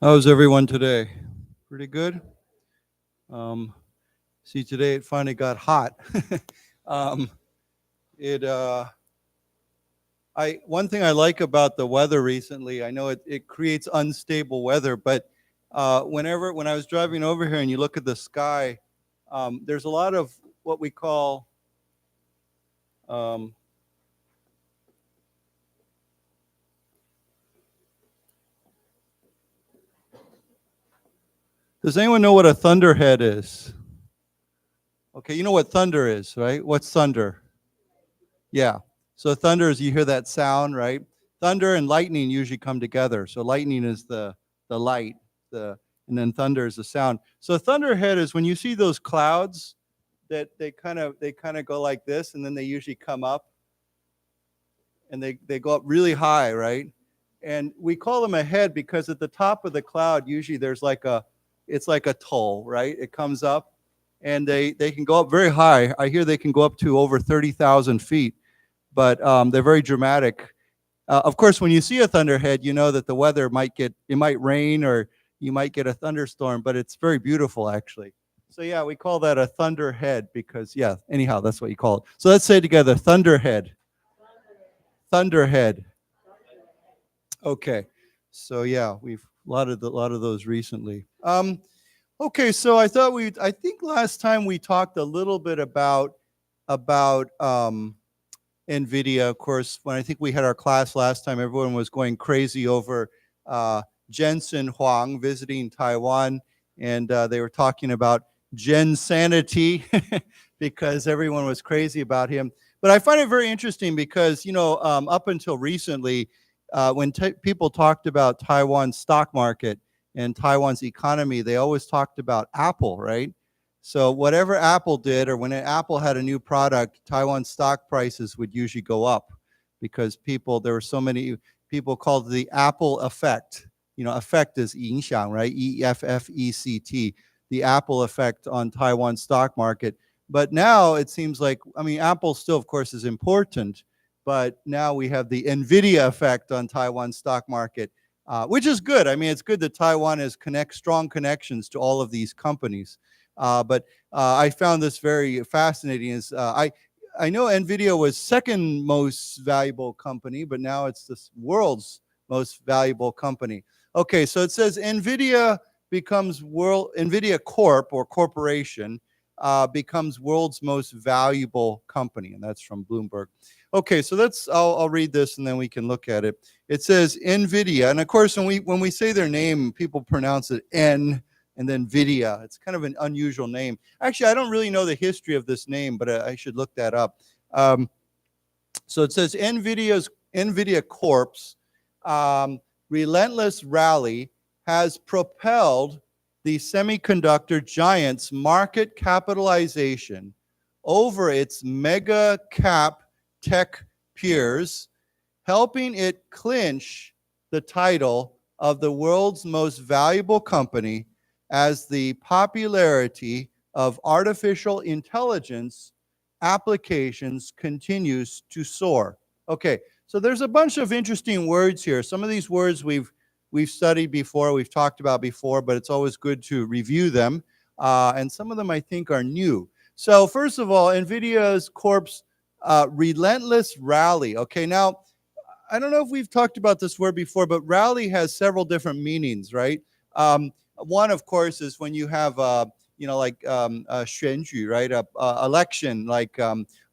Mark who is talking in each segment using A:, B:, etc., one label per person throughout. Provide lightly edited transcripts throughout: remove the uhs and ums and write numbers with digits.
A: How's everyone today? Pretty good? See, today it finally got hot. One thing I like about the weather recently, I know it creates unstable weather, but when I was driving over here and you look at the sky, there's a lot of what we call does anyone know what a thunderhead is? Okay, you know what thunder is, right? What's thunder? Yeah. So thunder is, you hear that sound, right? Thunder and lightning usually come together. So lightning is the light, and then thunder is the sound. So thunderhead is when you see those clouds that they kind of go like this, and then they usually come up, and they go up really high, right? And we call them a head because at the top of the cloud usually there's it's like a toll, right? It comes up, and they can go up very high. I hear they can go up to over 30,000 feet, but they're very dramatic. Of course, when you see a thunderhead, you know that the weather it might rain or you might get a thunderstorm, but it's very beautiful actually. So yeah, we call that a thunderhead because anyhow, that's what you call it. So let's say it together, thunderhead. Thunderhead. Okay. So yeah, we've a lot of those recently. Okay, so I think last time we talked a little bit about NVIDIA. Of course, when I think we had our class last time, everyone was going crazy over Jensen Huang visiting Taiwan, and they were talking about Gen-sanity because everyone was crazy about him. But I find it very interesting because, up until recently, when people talked about Taiwan's stock market and Taiwan's economy, they always talked about Apple, right? So whatever Apple did, or when Apple had a new product, Taiwan stock prices would usually go up because there were so many people called it the Apple effect. Effect is 影响, right? EFFECT, the Apple effect on Taiwan stock market. But now it seems like, Apple still, of course, is important, but now we have the NVIDIA effect on Taiwan stock market, which is good. It's good that Taiwan has strong connections to all of these companies. But I found this very fascinating. I know NVIDIA was second most valuable company, but now it's the world's most valuable company. Okay, so it says NVIDIA Corp or corporation becomes world's most valuable company, and that's from Bloomberg. Okay, so I'll read this and then we can look at it. It says NVIDIA, and of course when we say their name, people pronounce it N and then Vidya. It's kind of an unusual name. Actually, I don't really know the history of this name, but I should look that up. So it says NVIDIA Corp's relentless rally has propelled the semiconductor giant's market capitalization over its mega cap tech peers, helping it clinch the title of the world's most valuable company as the popularity of artificial intelligence applications continues to soar. Okay, so there's a bunch of interesting words here. Some of these words we've studied before, we've talked about before, but it's always good to review them. And some of them I think are new. So first of all, NVIDIA's Corp's relentless rally. Okay, now, I don't know if we've talked about this word before, but rally has several different meanings, right? One, of course, is when you have, like a 选举, right? Election, like,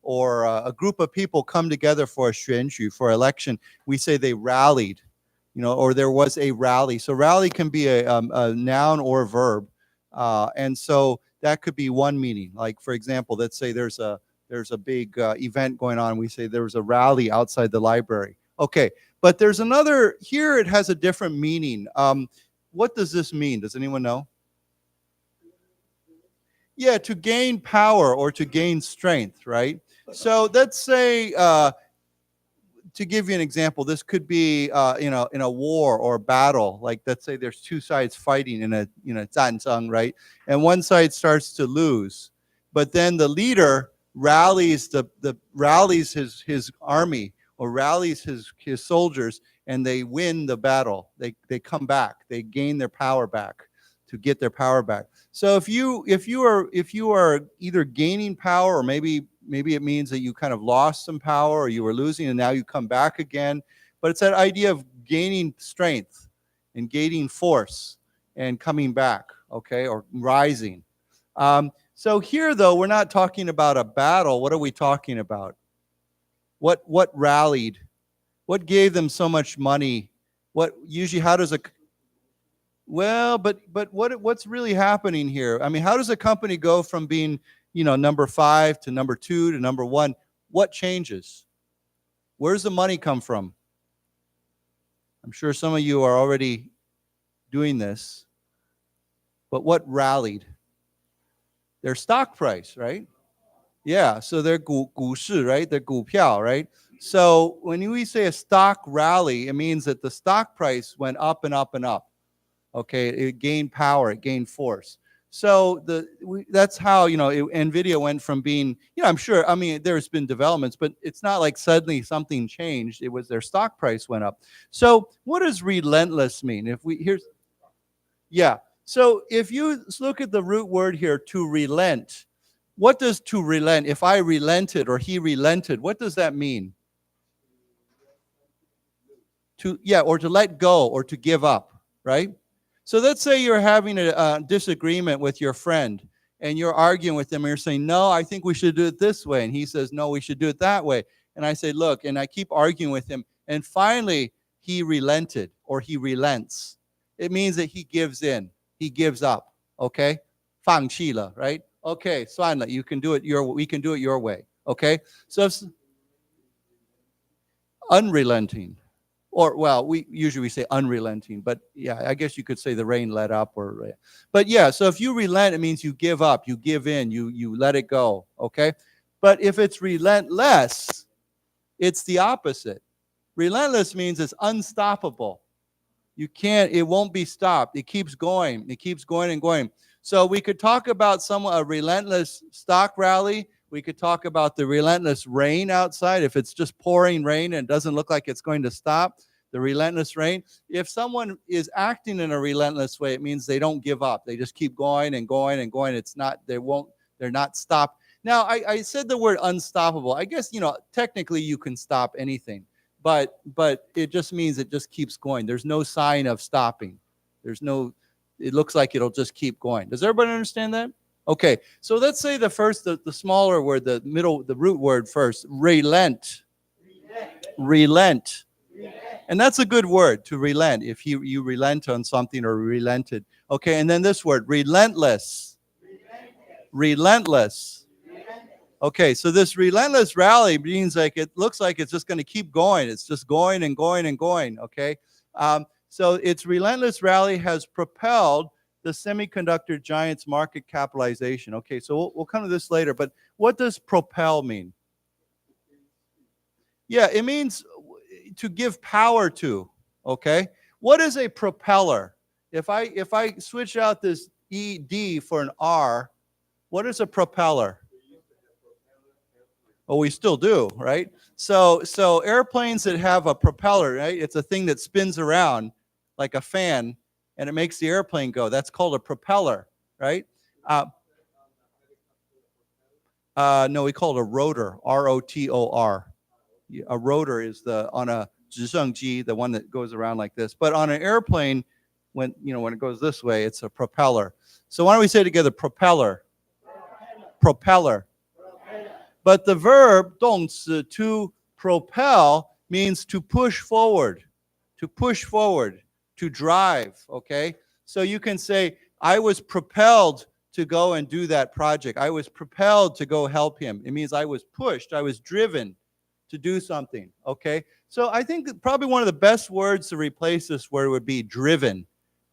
A: or a group of people come together for a 选举, for election. We say they rallied, or there was a rally. So rally can be a noun or a verb. And so that could be one meaning. Like, for example, let's say there's a big event going on. We say there was a rally outside the library. Okay, but there's another, here it has a different meaning. What does this mean? Does anyone know? Yeah, to gain power or to gain strength, right? So let's say, to give you an example, this could be in a war or battle. Like, let's say there's two sides fighting in a 战争, right? And one side starts to lose, but then the leader rallies rallies his army or rallies his soldiers, and they win the battle. They come back. They gain their power back to get their power back. So if you are either gaining power, or maybe it means that you kind of lost some power, or you were losing and now you come back again. But it's that idea of gaining strength and gaining force and coming back, okay, or rising. So here, though, we're not talking about a battle. What are we talking about? What rallied? What gave them so much money? What usually, how does a, well, but what's really happening here? I mean, how does a company go from being, number 5 to number 2 to number 1? What changes? Where does the money come from? I'm sure some of you are already doing this, but what rallied? Their stock price, right? Yeah, so their 股市, right? Their 股票, right? So when we say a stock rally, it means that the stock price went up and up and up. Okay, it gained power, it gained force. So that's how, NVIDIA went from being, I'm sure, I mean, there's been developments, but it's not like suddenly something changed. It was their stock price went up. So what does relentless mean? So if you look at the root word here, to relent, what does to relent? If I relented or he relented, what does that mean? Or to let go or to give up, right? So let's say you're having a disagreement with your friend and you're arguing with him and you're saying, no, I think we should do it this way. And he says, no, we should do it that way. And I say, look, and I keep arguing with him. And finally, he relented or he relents. It means that he gives in. He gives up, okay? 放弃了, right? Okay, 算了, we can do it your way, okay? So unrelenting. Or, well, we usually say unrelenting, but yeah, I guess you could say the rain let up but yeah, so if you relent, it means you give up, you give in, you let it go, okay? But if it's relentless, it's the opposite. Relentless means it's unstoppable. It won't be stopped. It keeps going and going. So we could talk about a relentless stock rally. We could talk about the relentless rain outside. If it's just pouring rain and it doesn't look like it's going to stop, the relentless rain. If someone is acting in a relentless way, it means they don't give up. They just keep going and going and going. They're not stopped. Now, I said the word unstoppable. I guess, technically you can stop anything, but it just means it just keeps going. There's no sign of stopping. It looks like it'll just keep going. Does everybody understand that? Okay, so let's say the smaller word, the root word first, relent. Relent. And that's a good word, to relent, if you relent on something or relented. Okay, and then this word, relentless. Relentless. Okay, so this relentless rally means like it looks like it's just going to keep going. It's just going and going and going, okay? So its relentless rally has propelled the semiconductor giant's market capitalization. Okay, so we'll come to this later, but what does propel mean? Yeah, it means to give power to, okay? What is a propeller? If I switch out this ED for an R, what is a propeller? Oh, we still do, right? So airplanes that have a propeller, right? It's a thing that spins around like a fan, and it makes the airplane go. That's called a propeller, right? No, we call it a rotor, R-O-T-O-R. A rotor is on a 直升机, the one that goes around like this. But on an airplane, when it goes this way, it's a propeller. So why don't we say together, propeller? Propeller. But the verb 动词 to propel means to push forward, to drive, okay? So you can say, I was propelled to go and do that project. I was propelled to go help him. It means I was pushed, I was driven to do something, okay? So I think that probably one of the best words to replace this word would be driven,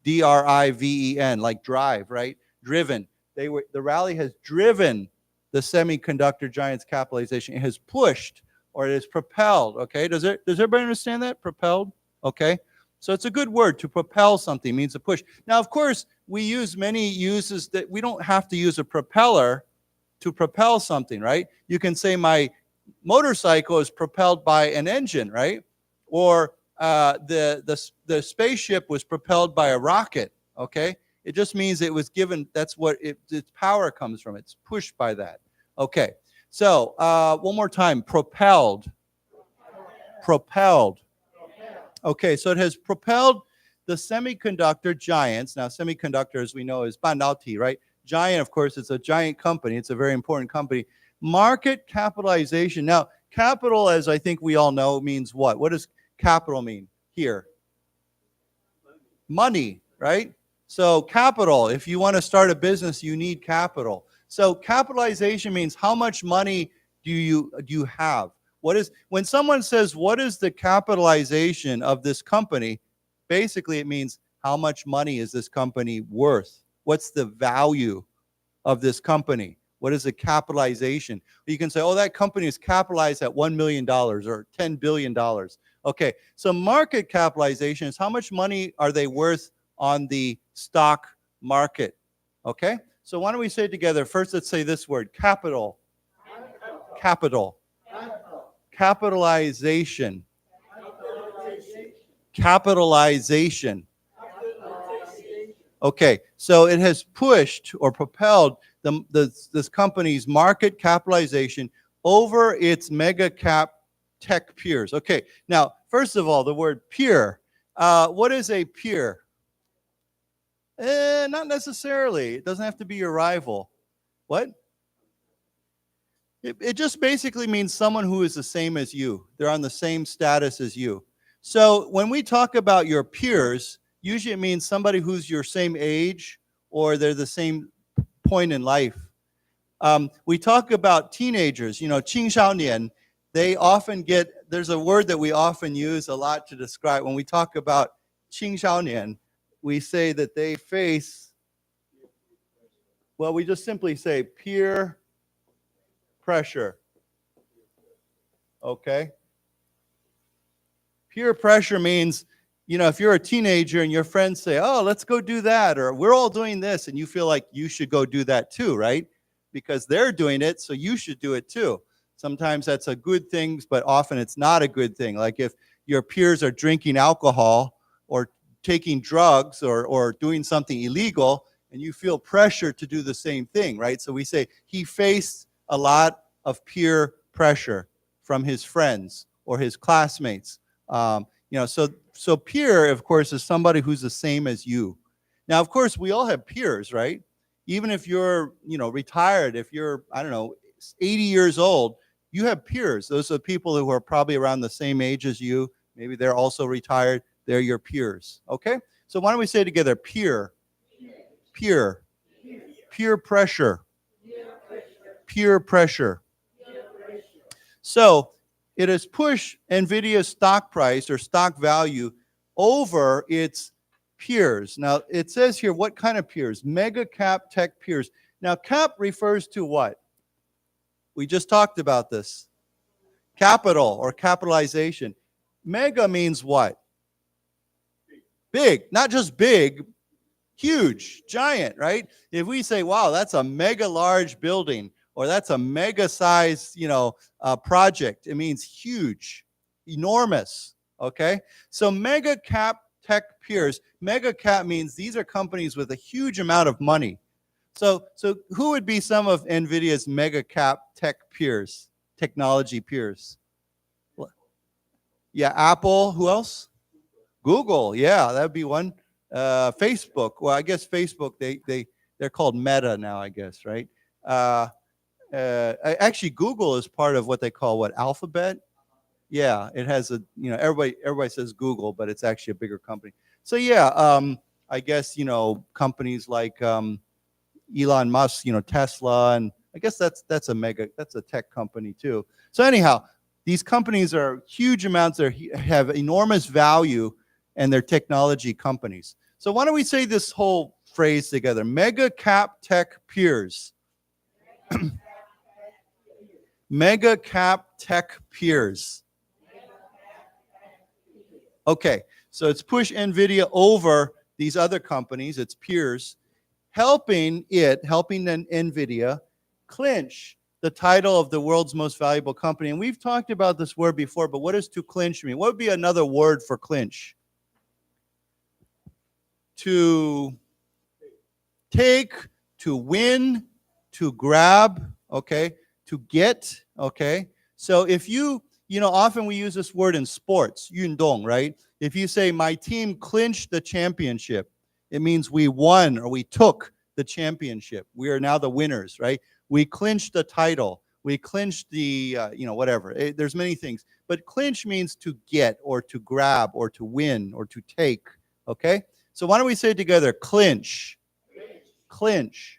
A: D-R-I-V-E-N, like drive, right? Driven. The rally has driven the semiconductor giant's capitalization. It has pushed, or it has propelled, okay? Does everybody understand that? Propelled, okay? So it's a good word. To propel something means to push. Now, of course, we use many uses that we don't have to use a propeller to propel something, right? You can say my motorcycle is propelled by an engine, right? Or the spaceship was propelled by a rocket, okay? It just means it was given, that's what its power comes from. It's pushed by that. Okay, so one more time, propelled. Propelled. Okay, so it has propelled the semiconductor giants. Now, semiconductor, as we know, is 半导体, right? Giant, of course, it's a giant company. It's a very important company. Market capitalization. Now, capital, as I think we all know, means what? What does capital mean here? Money, right? So capital, if you want to start a business, you need capital. So capitalization means how much money do you have? When someone says, what is the capitalization of this company? Basically, it means how much money is this company worth? What's the value of this company? What is the capitalization? You can say, oh, that company is capitalized at $1 million or $10 billion. Okay, so market capitalization is how much money are they worth on the stock market? Okay, so why don't we say it together? First, let's say this word, capital. Capital. Capitalization. Capitalization. Okay, so it has pushed or propelled this company's market capitalization over its mega cap tech peers. Okay, now, first of all, the word peer. What is a peer? Not necessarily. It doesn't have to be your rival. What? It just basically means someone who is the same as you. They're on the same status as you. So when we talk about your peers, usually it means somebody who's your same age or they're the same point in life. We talk about teenagers, 青少年. They often there's a word that we often use a lot to describe. When we talk about 青少年, we say that they face, well, we just simply say peer pressure. Okay? Peer pressure means, if you're a teenager and your friends say, oh, let's go do that, or we're all doing this, and you feel like you should go do that too, right? Because they're doing it, so you should do it too. Sometimes that's a good thing, but often it's not a good thing. Like if your peers are drinking alcohol or taking drugs or doing something illegal, and you feel pressure to do the same thing, right? So we say he faced a lot of peer pressure from his friends or his classmates. So peer, of course, is somebody who's the same as you. Now, of course, we all have peers, right? Even if you're, retired, if you're, 80 years old, you have peers. Those are people who are probably around the same age as you. Maybe they're also retired. They're your peers, okay? So why don't we say together, peer, peer, peer pressure, peer pressure. So it has pushed NVIDIA's stock price or stock value over its peers. Now, it says here, what kind of peers? Mega cap tech peers. Now, cap refers to what? We just talked about this. Capital or capitalization. Mega means what? Big, not just big, huge, giant, right? If we say, wow, that's a mega large building, or that's a mega size, project, it means huge, enormous, okay? So mega cap tech peers, mega cap means these are companies with a huge amount of money. So who would be some of NVIDIA's mega cap tech peers, technology peers? Yeah, Apple, who else? Google, yeah, that would be one. Facebook, well, I guess Facebook, they're called Meta now, I guess, right? Actually, Google is part of what they call Alphabet? Yeah, it has everybody says Google, but it's actually a bigger company. So yeah, I guess, companies like Elon Musk, Tesla, and I guess that's a tech company too. So anyhow, these companies are huge amounts, they have enormous value, and they're technology companies. So why don't we say this whole phrase together? Mega cap tech peers. Mega cap tech peers. Okay, so it's pushed NVIDIA over these other companies, its peers, helping NVIDIA clinch the title of the world's most valuable company. And we've talked about this word before, but what does to clinch mean? What would be another word for clinch? To take, to win, to grab, okay, to get, okay. So if often we use this word in sports, 运动, right? If you say, my team clinched the championship, it means we won or we took the championship. We are now the winners, right? We clinched the title. We clinched the, whatever. There's many things. But clinch means to get or to grab or to win or to take, okay? So why don't we say it together? Clinch. Clinch.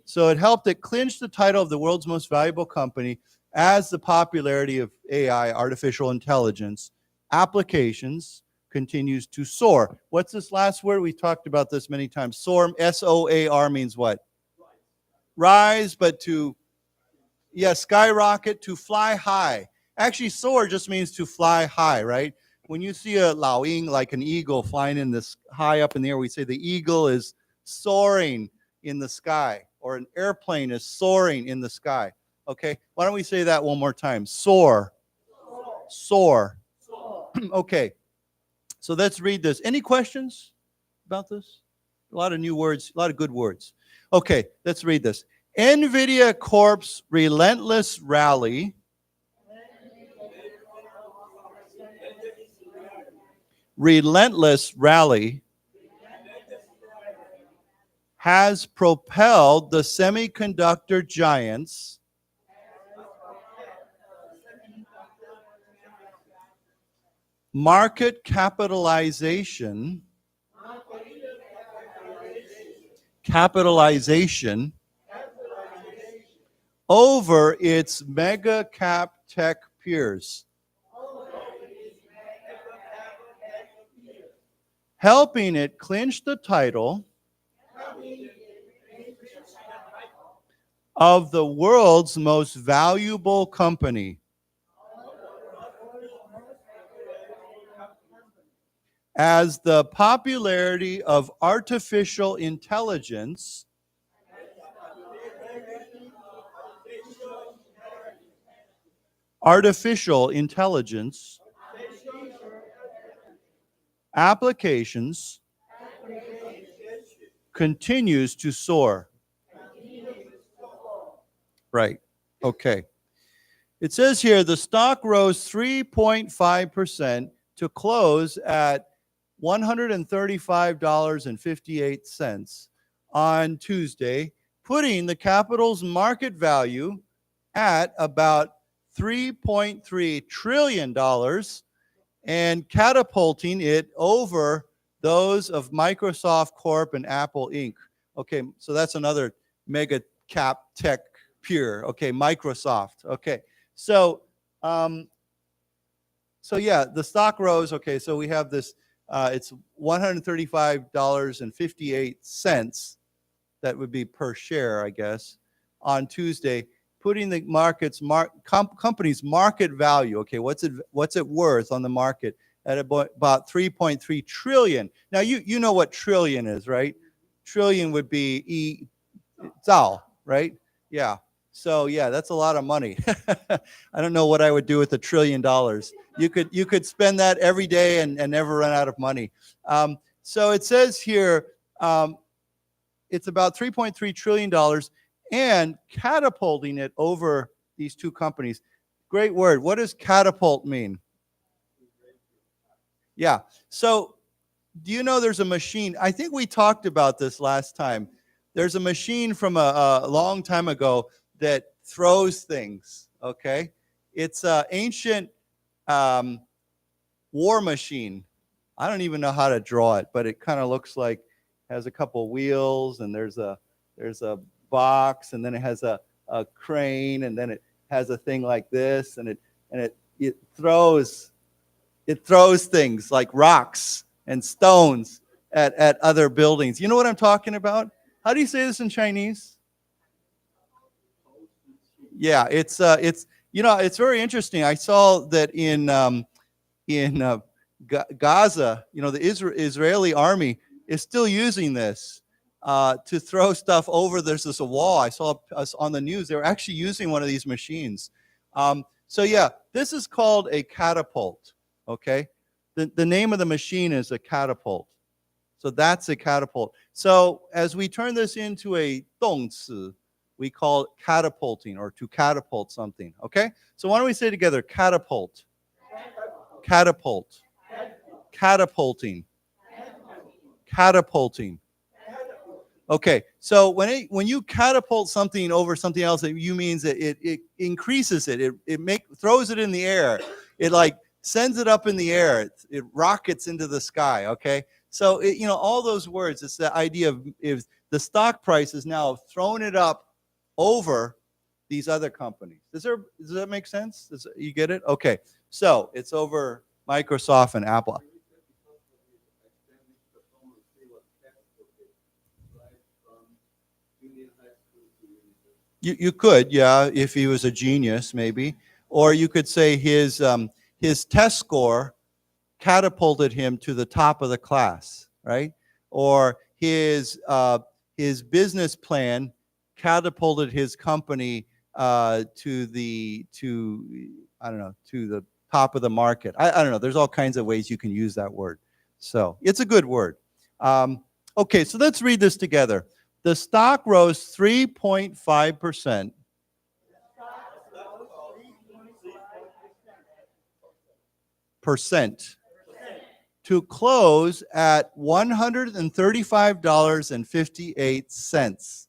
A: So it helped it clinch the title of the world's most valuable company as the popularity of AI, artificial intelligence, applications continues to soar. What's this last word? We talked about this many times. Soar, S-O-A-R means what? Rise, but to, skyrocket, to fly high. Actually, soar just means to fly high, right? When you see a lao ying, like an eagle flying in this high up in the air, we say the eagle is soaring in the sky, or an airplane is soaring in the sky. Okay, why don't we say that one more time? Soar. Soar. Okay, so let's read this. Any questions about this? A lot of new words, a lot of good words. Okay, let's read this. NVIDIA Corp's relentless rally has propelled the semiconductor giants market capitalization over its mega cap tech peers, helping it clinch the title of the world's most valuable company. As the popularity of artificial intelligence applications continues to soar. Right. Okay. It says here the stock rose 3.5% to close at $135.58 on Tuesday, putting the capital's market value at about $3.3 trillion and catapulting it over those of Microsoft Corp and Apple Inc. Okay, so that's another mega cap tech peer. Okay, Microsoft. Okay, so the stock rose. Okay, so we have this. It's $135.58. That would be per share, I guess, on Tuesday, putting the company's market value. Okay, what's it worth on the market at about 3.3 trillion. Now you know what trillion is, right? Trillion would be zao, right? Yeah. So yeah, that's a lot of money. I don't know what I would do with $1 trillion. You could spend that every day and never run out of money. So it says here, it's about $3.3 trillion and catapulting it over these two companies. Great word. What does catapult mean? Yeah. So do you know there's a machine? I think we talked about this last time. There's a machine from a long time ago that throws things, okay? It's an ancient war machine. I don't even know how to draw it, but it kind of looks like has a couple wheels, and there's a box, and then it has a crane, and then it has a thing like this, and it throws things like rocks and stones at other buildings. You know what I'm talking about? How do you say this in Chinese? Yeah, it's very interesting. I saw that in Gaza, the Israeli army is still using this. to throw stuff over. There's a wall. I saw us on the news. They were actually using one of these machines. So yeah, this is called a catapult, okay? The name of the machine is a catapult. So that's a catapult. So as we turn this into a 动词, we call it catapulting, or to catapult something, okay? So why don't we say together, catapult, catapult, catapulting, catapulting. Okay, so when you catapult something over something else, it means that it increases it. It throws it in the air. It like sends it up in the air. It rockets into the sky. Okay, so all those words. It's the idea of if the stock price is now throwing it up over these other companies. Does that make sense? You get it? Okay, so it's over Microsoft and Apple. You could, yeah, if he was a genius, maybe. Or you could say his test score catapulted him to the top of the class, right? Or his business plan catapulted his company to the top of the market. I don't know. There's all kinds of ways you can use that word. So it's a good word. Okay, so let's read this together. The stock rose 3.5%. To close at $135.58.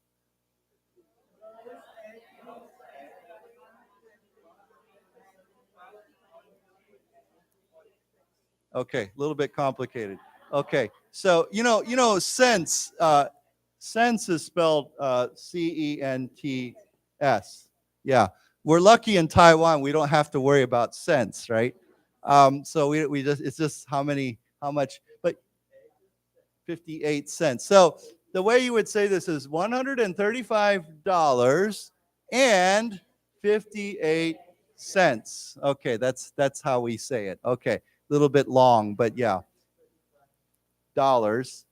A: Okay, a little bit complicated. Okay, so cents. Cents is spelled C-E-N-T-S. Yeah, we're lucky in Taiwan. We don't have to worry about cents, right? So we just, it's just how much, but 58 cents. So the way you would say this is $135.58. Okay, that's how we say it. Okay, a little bit long, but yeah. Dollars.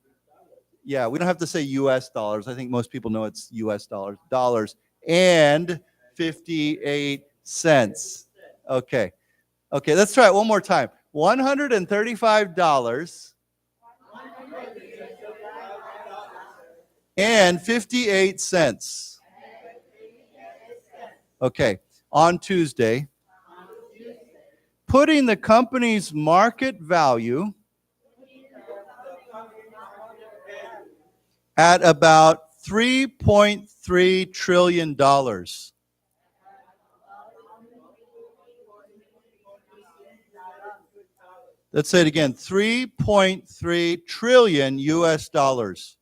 A: Yeah, we don't have to say US dollars. I think most people know it's US dollars. Dollars and 58 cents. Okay. Okay, let's try it one more time. $135 and 58 cents. Okay, on Tuesday, putting the company's market value at about $3.3 trillion. Let's say it again, 3.3 trillion US dollars.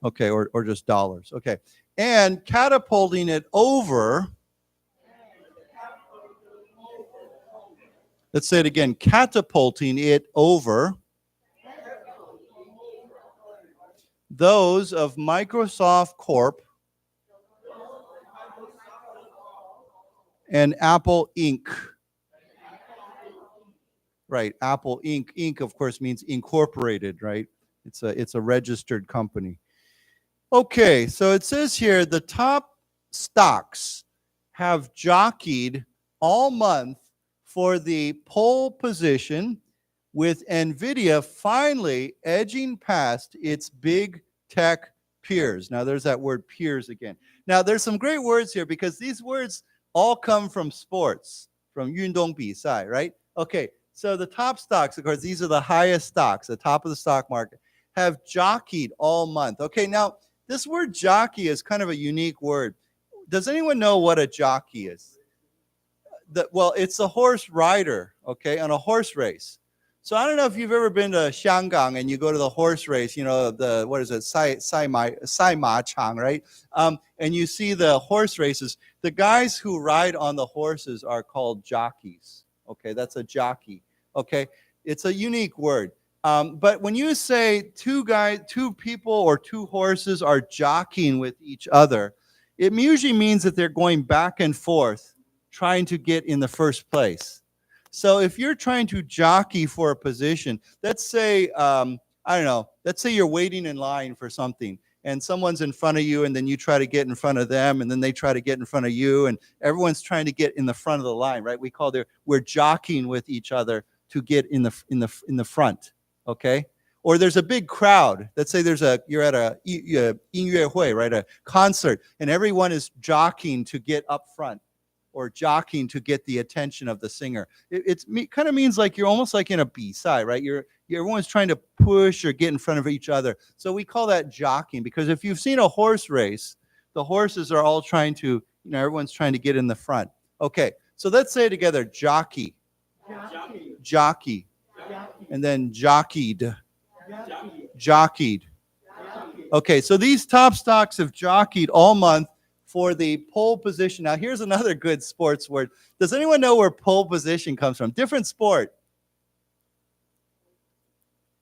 A: Okay, or just dollars. Okay. And catapulting it over, let's say it again, catapulting it over those of Microsoft Corp. And Apple Inc. Right, Apple Inc. Inc. of course means incorporated, right? It's a registered company. Okay, so it says here the top stocks have jockeyed all month for the pole position, with NVIDIA finally edging past its big tech peers. Now there's that word peers again. Now there's some great words here because these words all come from sports, from 运动比赛, right? Okay, so the top stocks, of course, these are the highest stocks, the top of the stock market, have jockeyed all month. Okay, now this word jockey is kind of a unique word. Does anyone know what a jockey is? Well, it's a horse rider, okay, on a horse race. So I don't know if you've ever been to Shangang and you go to the horse race, what is it, 赛马场, right? And you see the horse races. The guys who ride on the horses are called jockeys. Okay, that's a jockey. Okay, it's a unique word. But when you say two people or two horses are jockeying with each other, it usually means that they're going back and forth trying to get in the first place. So if you're trying to jockey for a position, let's say, I don't know, let's say you're waiting in line for something and someone's in front of you and then you try to get in front of them and then they try to get in front of you and everyone's trying to get in the front of the line, right? We're jockeying with each other to get in the front, okay? Or there's a big crowd. Let's say you're at a 音乐会, right? A concert, and everyone is jockeying to get up front or jockeying to get the attention of the singer. It kind of means like you're almost like in a B-side, right? Everyone's trying to push or get in front of each other. So we call that jockeying, because if you've seen a horse race, the horses are all trying to, everyone's trying to get in the front. Okay, so let's say it together, jockey. Jockey. And then jockeyed. Jockeyed. Okay, so these top stocks have jockeyed all month for the pole position. Now, here's another good sports word. Does anyone know where pole position comes from? Different sport.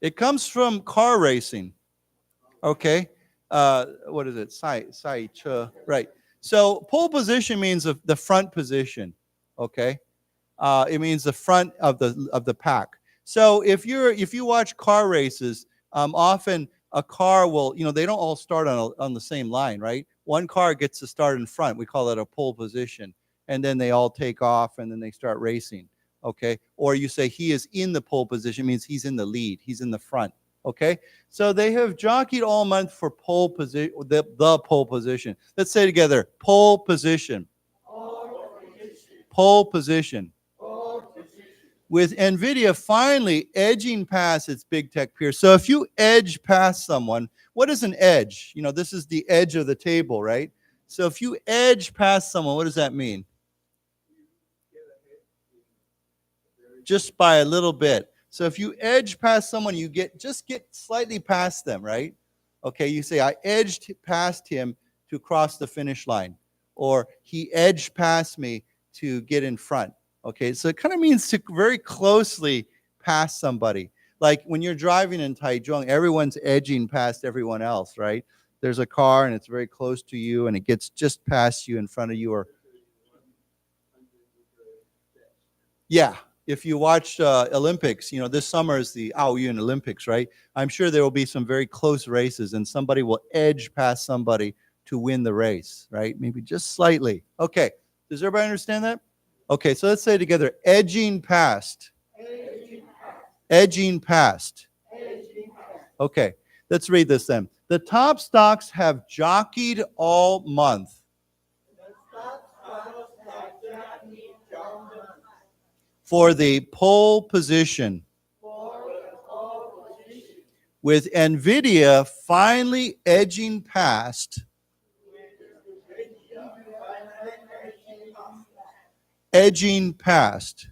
A: It comes from car racing. Okay. What is it? 赛车. Right. So pole position means the front position. Okay. It means the front of the pack. So if you watch car races, often a car will, they don't all start on the same line, right? One car gets to start in front. We call it a pole position. And then they all take off and then they start racing. Okay. Or you say he is in the pole position, means he's in the lead. He's in the front. Okay. So they have jockeyed all month for pole position, the pole position. Let's say together, pole position. Pole position. With NVIDIA finally edging past its big tech peers. So if you edge past someone, what is an edge? This is the edge of the table, right? So if you edge past someone, what does that mean? Just by a little bit. So if you edge past someone, you get slightly past them, right? Okay, you say, I edged past him to cross the finish line. Or he edged past me to get in front. Okay, so it kind of means to very closely pass somebody. Like when you're driving in Taichung, everyone's edging past everyone else, right? There's a car and it's very close to you and it gets just past you in front of you. Or yeah, if you watch Olympics, this summer is the Aoyun Olympics, right? I'm sure there will be some very close races and somebody will edge past somebody to win the race, right? Maybe just slightly. Okay, does everybody understand that? Okay, so let's say together, edging past. Edging past. Okay, let's read this then. The top stocks have jockeyed all month. For the pole position. With NVIDIA finally edging past. Edging past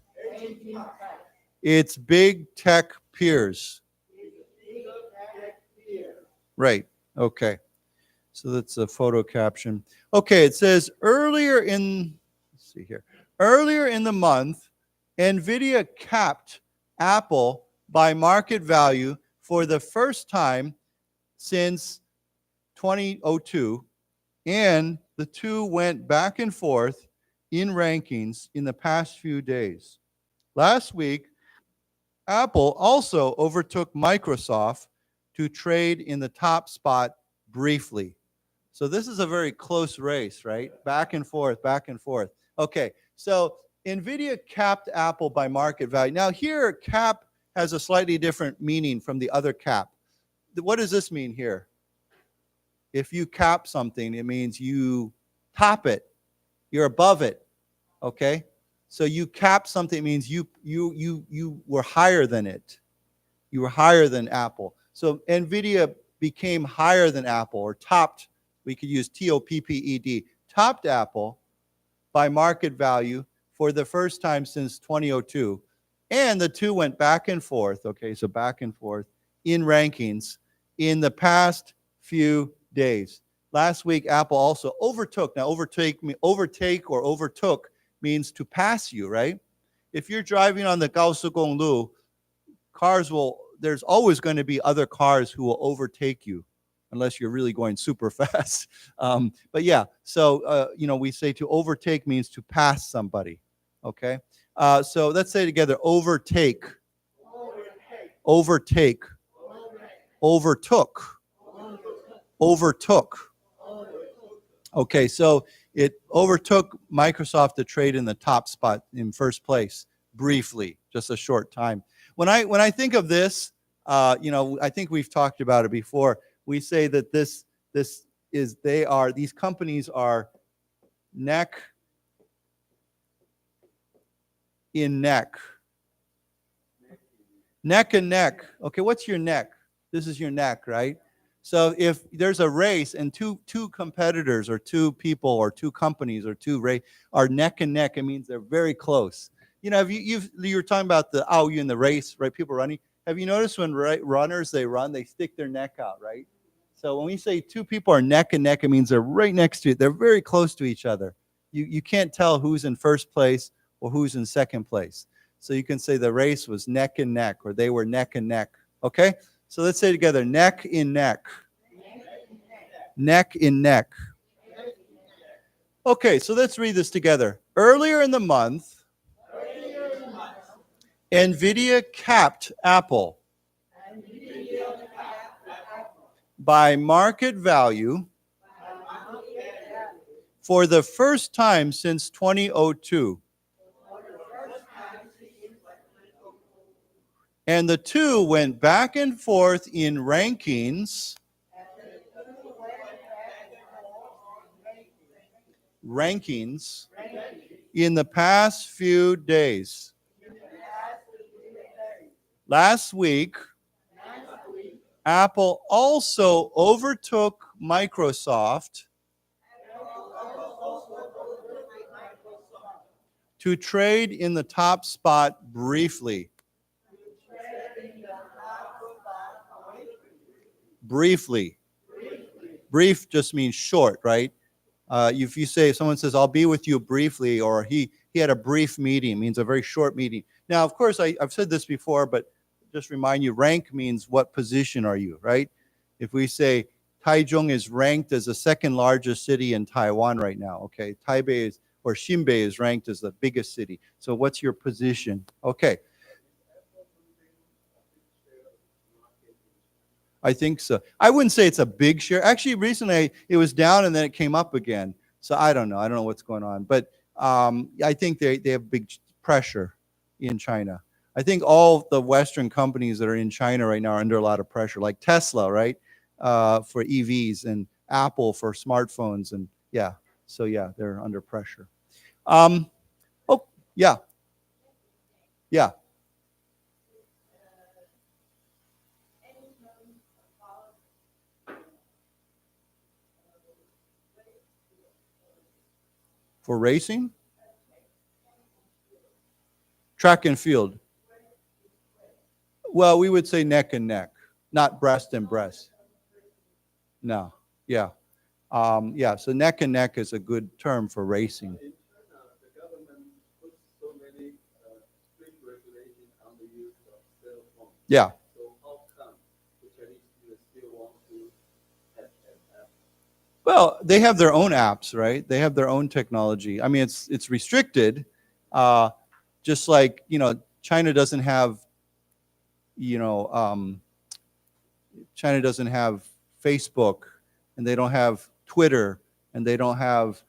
A: its big tech peers. Right. Okay. So that's a photo caption. Okay. It says earlier in the month, NVIDIA capped Apple by market value for the first time since 2002, and the two went back and forth in rankings in the past few days. Last week, Apple also overtook Microsoft to trade in the top spot briefly. So this is a very close race, right? Back and forth, back and forth. Okay, so NVIDIA capped Apple by market value. Now here, cap has a slightly different meaning from the other cap. What does this mean here? If you cap something, it means you top it. You're above it, okay? So you cap something, it means you were higher than it. You were higher than Apple. So NVIDIA became higher than Apple, or topped, we could use TOPPED, topped Apple by market value for the first time since 2002. And the two went back and forth, okay, so back and forth in rankings in the past few days. Last week, Apple also overtook. Now, overtake or overtook means to pass you, right? If you're driving on the Gaosugonglu, there's always going to be other cars who will overtake you, unless you're really going super fast. But yeah, so, we say to overtake means to pass somebody, okay? So let's say together, overtake, overtake, overtook, overtook. Okay, so it overtook Microsoft to trade in the top spot in first place, briefly, just a short time. When I think of this, I think we've talked about it before. We say that these companies are neck in neck. Neck and neck. Okay, what's your neck? This is your neck, right? So if there's a race and two competitors or two people or two companies or are neck and neck, it means they're very close. You're talking about you in the race, right? People running. Have you noticed when runners, they stick their neck out, right? So when we say two people are neck and neck, it means they're right next to it. They're very close to each other. You can't tell who's in first place or who's in second place. So you can say the race was neck and neck, or they were neck and neck. Okay? So let's say together, neck in neck. Neck in neck. Okay, so let's read this together. Earlier in the month, NVIDIA capped Apple by market value for the first time since 2002. And the two went back and forth in rankings in the past few days. Last week, Apple also overtook Microsoft to trade in the top spot briefly. Briefly. Brief just means short, right? If someone says, I'll be with you briefly, or he had a brief meeting, means a very short meeting. Now, of course, I've said this before, but just remind you, rank means what position are you, right? If we say Taichung is ranked as the second largest city in Taiwan right now, okay? Taipei or Xinbei is ranked as the biggest city. So what's your position? Okay. I think so. I wouldn't say it's a big share. Actually, recently it was down and then it came up again. So I don't know. I don't know what's going on. But I think they have big pressure in China. I think all the Western companies that are in China right now are under a lot of pressure, like Tesla, right, for EVs, and Apple for smartphones. And yeah, so yeah, they're under pressure. Yeah. For racing? Track and field. Well, we would say neck and neck, not breast and breast. No, yeah. So neck and neck is a good term for racing.
B: In China, the government puts so many strict regulations on the use of cell phones.
A: Yeah.
B: So how come the Chinese people still want to have an app?
A: Well, they have their own apps, right? They have their own technology. I mean, it's restricted, just like, China doesn't have, China doesn't have Facebook, and they don't have Twitter, and they don't have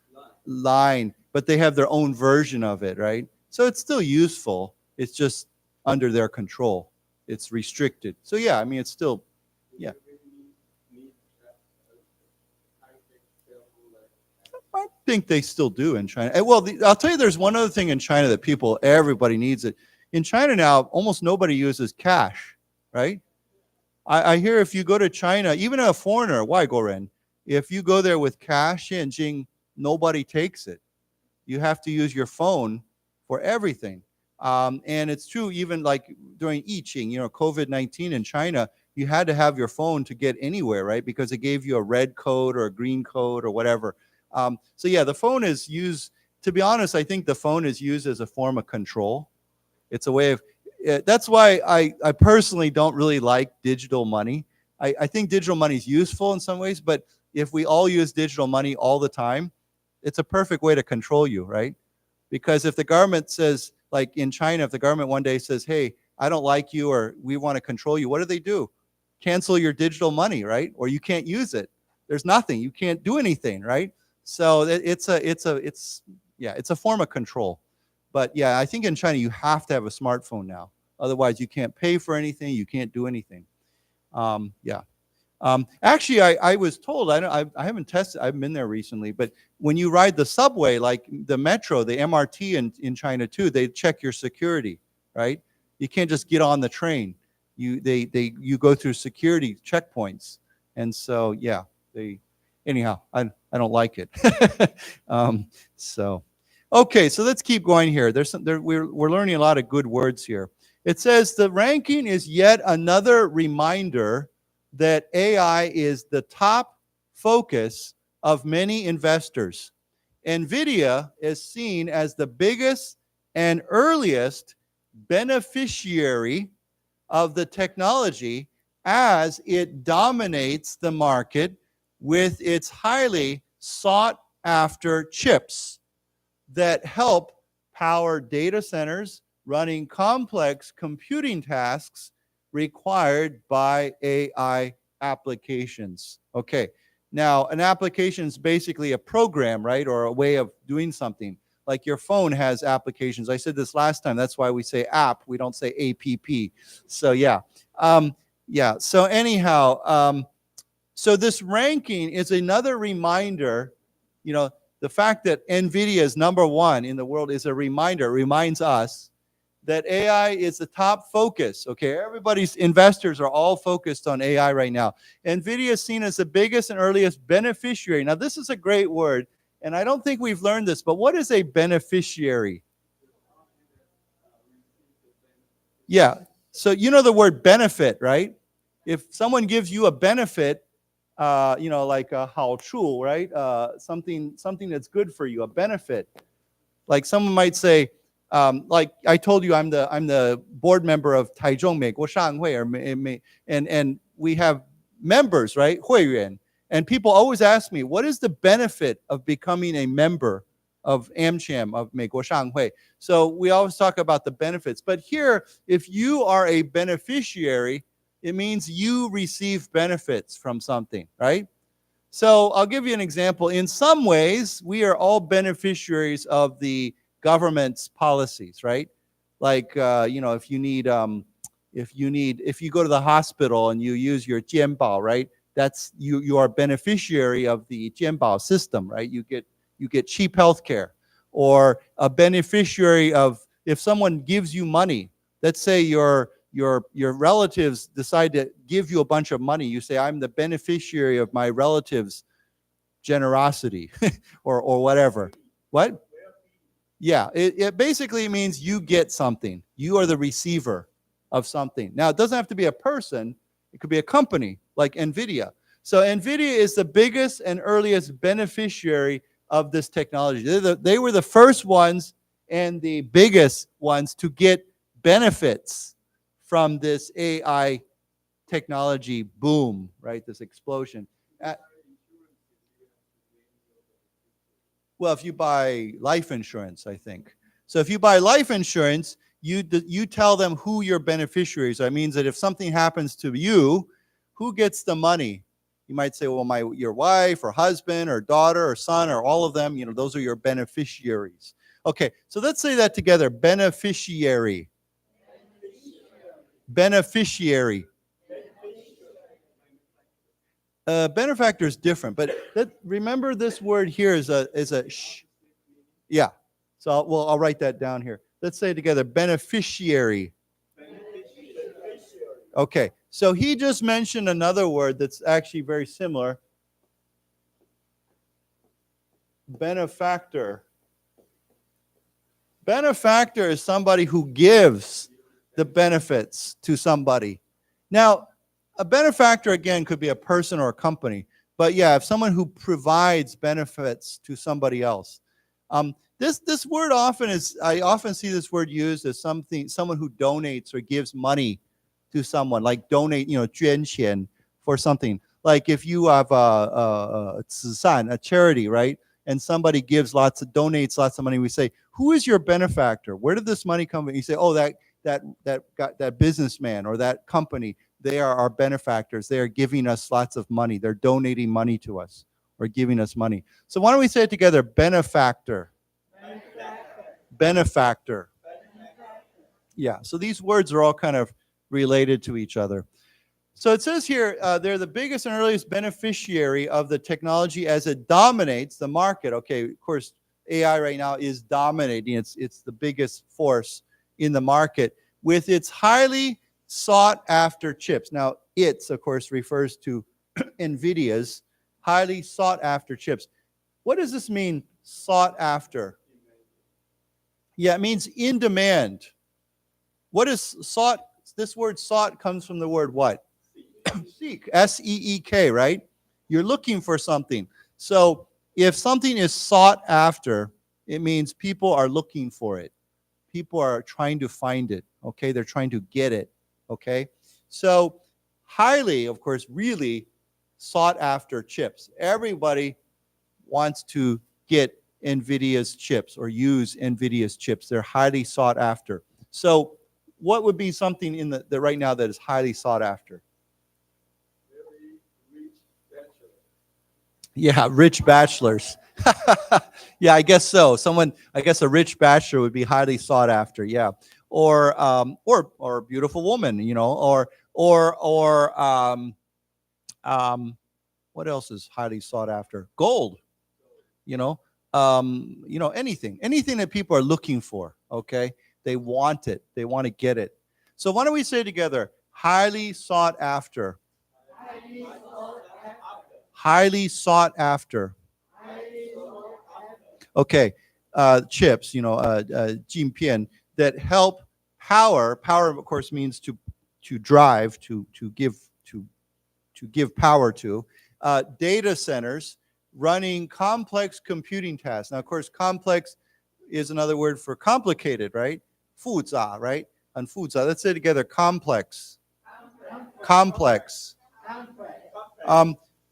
A: Line, but they have their own version of it, right? So it's still useful. It's just under their control. It's restricted. So yeah, I mean, it's still, yeah. I think they still do in China. Well, I'll tell you, there's one other thing in China that everybody needs it. In China now, almost nobody uses cash, right? I hear if you go to China, even a foreigner, if you go there with cash, nobody takes it. You have to use your phone for everything. And it's true, even like during Yiqing, COVID-19 in China, you had to have your phone to get anywhere, right? Because it gave you a red code or a green code or whatever. So yeah, the phone is used, to be honest, I think the phone is used as a form of control. It's a way of, that's why I personally don't really like digital money. I think digital money is useful in some ways, but if we all use digital money all the time, it's a perfect way to control you, right? Because if the government says, Like in China, if the government one day says, hey, I don't like you or we want to control you, what do? Cancel your digital money, right? Or you can't use it. There's nothing. You can't do anything, right? So it's a form of control. But yeah, I think in China you have to have a smartphone now. Otherwise, you can't pay for anything. You can't do anything. Actually, I was told, I haven't tested, I haven't been there recently, but when you ride the subway, like the metro, the MRT in China too, they check your security, right? You can't just get on the train. You go through security checkpoints. And so, yeah, anyhow, I don't like it. Okay, so let's keep going here. We're learning a lot of good words here. It says the ranking is yet another reminder that AI is the top focus of many investors. NVIDIA is seen as the biggest and earliest beneficiary of the technology as it dominates the market with its highly sought after chips that help power data centers running complex computing tasks required by AI applications. Okay, now an application is basically a program, right, or a way of doing something. Like your phone has applications. I said this last time. That's why we say app. We don't say APP. So yeah, So anyhow, so this ranking is another reminder. You know, the fact that NVIDIA is #1 in the world is a reminder. Reminds us that AI is the top focus. Okay, everybody's investors are all focused on AI right now. NVIDIA is seen as the biggest and earliest beneficiary. Now, this is a great word, and I don't think we've learned this, but what is a beneficiary? Yeah, so you know the word benefit, right? If someone gives you a benefit, like a 好处, right? Something that's good for you, a benefit. Like someone might say, like I told you, I'm the board member of Taichung 美国商会, and we have members, right? 会员. And people always ask me, what is the benefit of becoming a member of AmCham, of 美国商会? So we always talk about the benefits. But here, if you are a beneficiary, it means you receive benefits from something, right? So I'll give you an example. In some ways, we are all beneficiaries of the government's policies, right? Like, if you go to the hospital and you use your 健保, right? That's you are a beneficiary of the 健保 system, right? You get cheap health care. Or a beneficiary of, if someone gives you money, let's say your relatives decide to give you a bunch of money, you say, I'm the beneficiary of my relatives' generosity or whatever. What? Yeah, it basically means you get something. You are the receiver of something. Now, it doesn't have to be a person. It could be a company like NVIDIA. So NVIDIA is the biggest and earliest beneficiary of this technology. They were the first ones and the biggest ones to get benefits from this AI technology boom, right? This explosion. Well, if you buy life insurance, I think. So if you buy life insurance, you tell them who your beneficiaries are. It means that if something happens to you, who gets the money? You might say, well, your wife or husband or daughter or son or all of them, those are your beneficiaries. Okay, so let's say that together. Beneficiary. Beneficiary. Benefactor is different, but remember this word here is a sh. Yeah, so I'll write that down here. Let's say it together. Beneficiary. Okay, so he just mentioned another word that's actually very similar. Benefactor. Benefactor is somebody who gives the benefits to somebody. Now, a benefactor, again, could be a person or a company. But yeah, if someone who provides benefits to somebody else. This word I often see this word used as someone who donates or gives money to someone, like donate, 捐钱 for something. Like if you have a 慈善, a charity, right? and somebody donates lots of money, we say, who is your benefactor? Where did this money come from? You say, oh, that businessman or that company, they are our benefactors. They are giving us lots of money. They're donating money to us or giving us money. So why don't we say it together? Benefactor. Benefactor. Yeah, so these words are all kind of related to each other. So it says here, they're the biggest and earliest beneficiary of the technology as it dominates the market. Okay, of course, AI right now is dominating. It's the biggest force in the market with its highly sought after chips. Now, it's, of course, refers to NVIDIA's highly sought after chips. What does this mean, sought after? Yeah, it means in demand. What is sought? This word sought comes from the word what? Seek, S-E-E-K, right? You're looking for something. So if something is sought after, it means people are looking for it. People are trying to find it, okay? They're trying to get it, okay? So highly, of course, really sought after chips. Everybody wants to get NVIDIA's chips or use NVIDIA's chips. They're highly sought after. So what would be something in the right now that is highly sought after?
B: Very rich bachelor.
A: Yeah, rich bachelors. Yeah, I guess so. I guess a rich bachelor would be highly sought after. Yeah, or a beautiful woman, you know, or what else is highly sought after? Gold, you know, anything that people are looking for. Okay, they want it. They want to get it. So why don't we say together, highly sought after. Highly sought after. Okay, chips, 晶片 that help power. Power, of course, means to drive, to give power to data centers running complex computing tasks. Now, of course, complex is another word for complicated, right? 复杂, right? And 复杂. Let's say it together. Complex. Complex.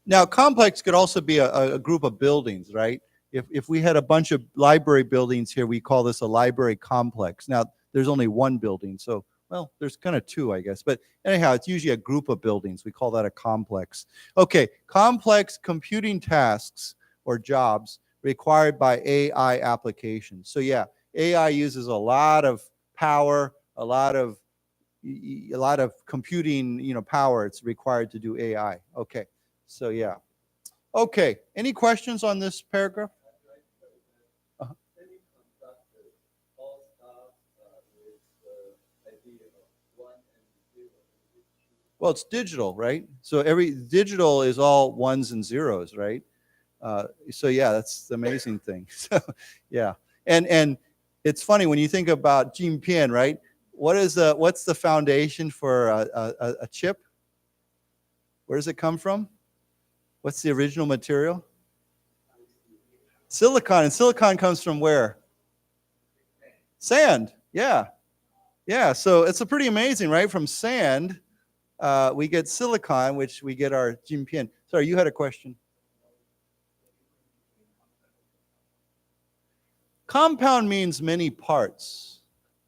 A: Now, complex could also be a group of buildings, right? If we had a bunch of library buildings here, we call this a library complex. Now, there's only one building, so, well, there's kind of two, I guess. But anyhow, it's usually a group of buildings. We call that a complex. Okay, complex computing tasks or jobs required by AI applications. So, yeah, AI uses a lot of power, a lot of computing, power. It's required to do AI. Okay, so, yeah. Okay, any questions on this paragraph? Well, it's digital, right? So every digital is all ones and zeros, right? So yeah, that's the amazing thing. So yeah, and it's funny when you think about 晶片, right? What's the foundation for a chip? Where does it come from? What's the original material? Silicon, and silicon comes from where? Sand. Yeah. So it's a pretty amazing, right? From sand. We get silicon, which we get our 晶片. Sorry, you had a question. Compound means many parts,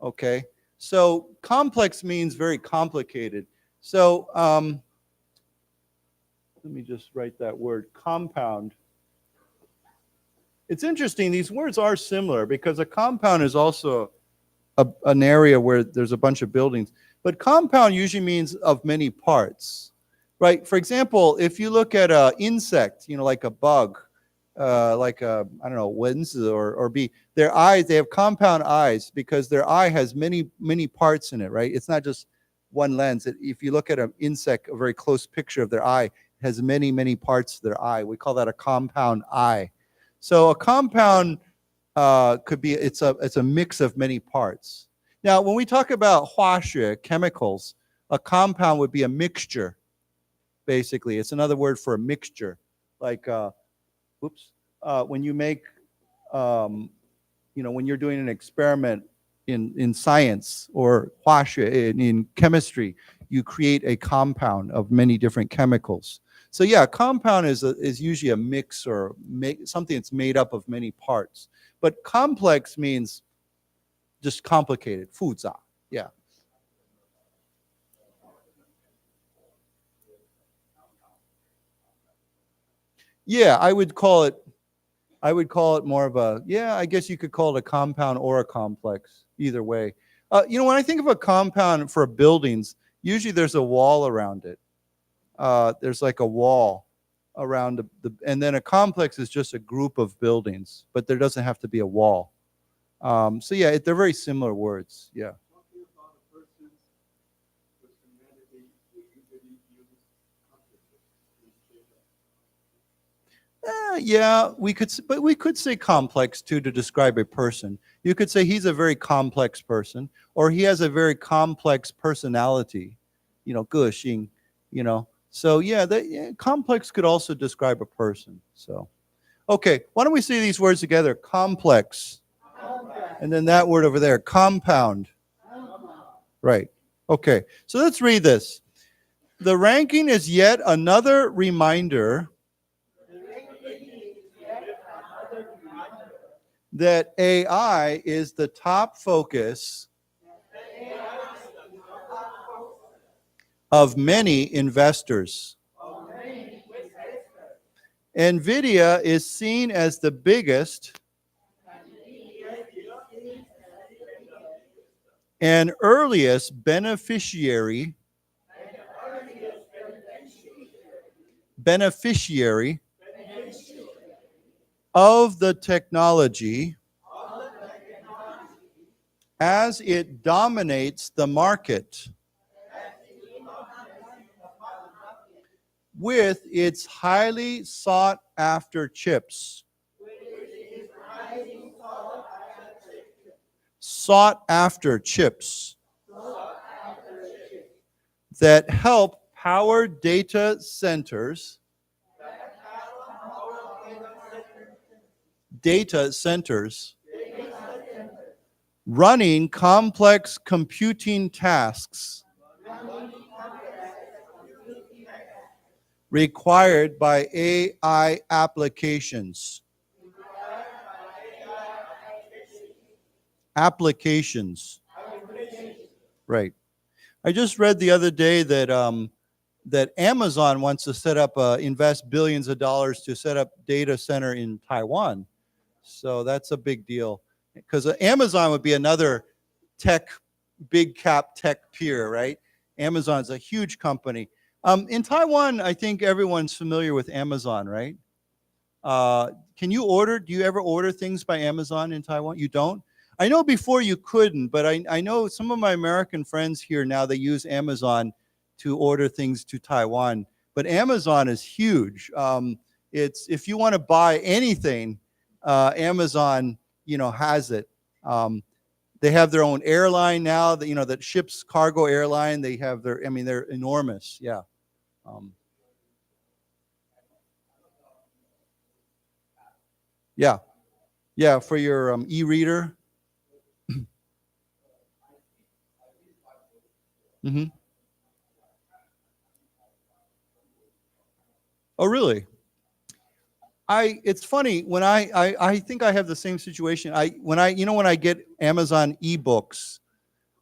A: okay? So complex means very complicated. So let me just write that word, compound. It's interesting, these words are similar because a compound is also an area where there's a bunch of buildings. But compound usually means of many parts, right? For example, if you look at an insect, like a bug, like a, I don't know, 蚊子 or bee, their eyes, they have compound eyes because their eye has many, many parts in it, right? It's not just one lens. If you look at an insect, a very close picture of their eye, it has many, many parts to their eye. We call that a compound eye. So a compound could be, it's a mix of many parts. Now, when we talk about 化学, chemicals, a compound would be a mixture, basically. It's another word for a mixture. Like, when you make, when you're doing an experiment in science or 化学, in chemistry, you create a compound of many different chemicals. So yeah, compound is usually a mix or something that's made up of many parts. But complex means just complicated, 复杂. Yeah. Yeah, I would call it more of a, yeah, I guess you could call it a compound or a complex, either way. When I think of a compound for buildings, usually there's a wall around it. There's like a wall around and then a complex is just a group of buildings, but there doesn't have to be a wall. So yeah, they're very similar words. Yeah.
B: Talking about a person's personality, we usually use complicated instead of.
A: Yeah, we could say complex too to describe a person. You could say he's a very complex person, or he has a very complex personality. 个性, So yeah, complex could also describe a person. So, okay, why don't we say these words together? Complex. And then that word over there, compound. Right. Okay, so let's read this. The ranking is yet another reminder that AI is the top focus of many investors. NVIDIA is seen as the biggest and earliest beneficiary of the technology as it dominates the market with its highly sought after chips. Sought after chips that help power data centers running complex computing tasks required by AI applications. Right. I just read the other day that Amazon wants to set up, invest billions of dollars to set up data center in Taiwan. So that's a big deal, because Amazon would be another big cap tech peer, right? Amazon's a huge company. In Taiwan, I think everyone's familiar with Amazon, right? Do you ever order things by Amazon in Taiwan? You don't? I know before you couldn't, but I know some of my American friends here now, they use Amazon to order things to Taiwan. But Amazon is huge. If you want to buy anything, Amazon, has it. They have their own airline now that ships cargo airline. They have they're enormous. Yeah. Yeah, for your e-reader. Mm-hmm. Oh, really? It's funny when I think I have the same situation. When I get Amazon ebooks,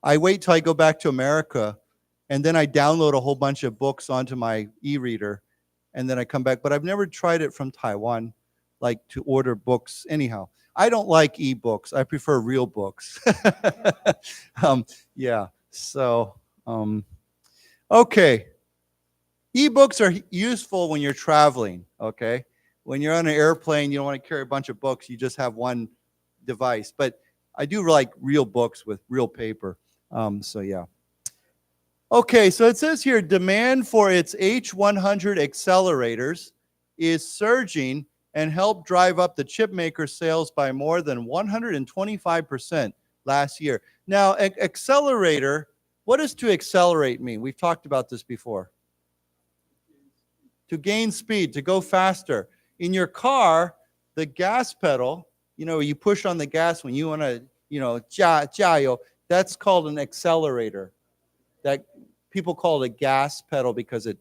A: I wait till I go back to America, and then I download a whole bunch of books onto my e-reader, and then I come back. But I've never tried it from Taiwan, like to order books. Anyhow, I don't like ebooks. I prefer real books. Yeah. So, okay. Ebooks are useful when you're traveling. Okay. When you're on an airplane, you don't want to carry a bunch of books. You just have one device. But I do like real books with real paper. So yeah. Okay, so it says here, demand for its H100 accelerators is surging and helped drive up the chip maker sales by more than 125% last year. Now, accelerator, what does to accelerate mean? We've talked about this before. To gain speed, to go faster. In your car, the gas pedal, you push on the gas when you want to, 加油, that's called an accelerator. That people call it a gas pedal because it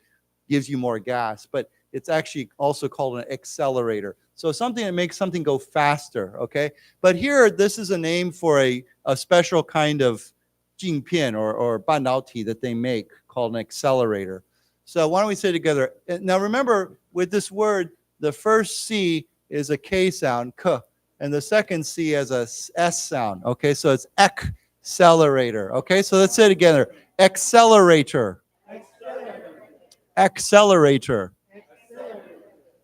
A: gives you more gas. But It's actually also called an accelerator. So something that makes something go faster, okay? But here, this is a name for a special kind of 镜片 or 半导体 that they make called an accelerator. So why don't we say together? Now remember, with this word, the first C is a K sound, K, and the second C has a S sound, okay? So it's accelerator, okay? So let's say it together. Accelerator. Accelerator.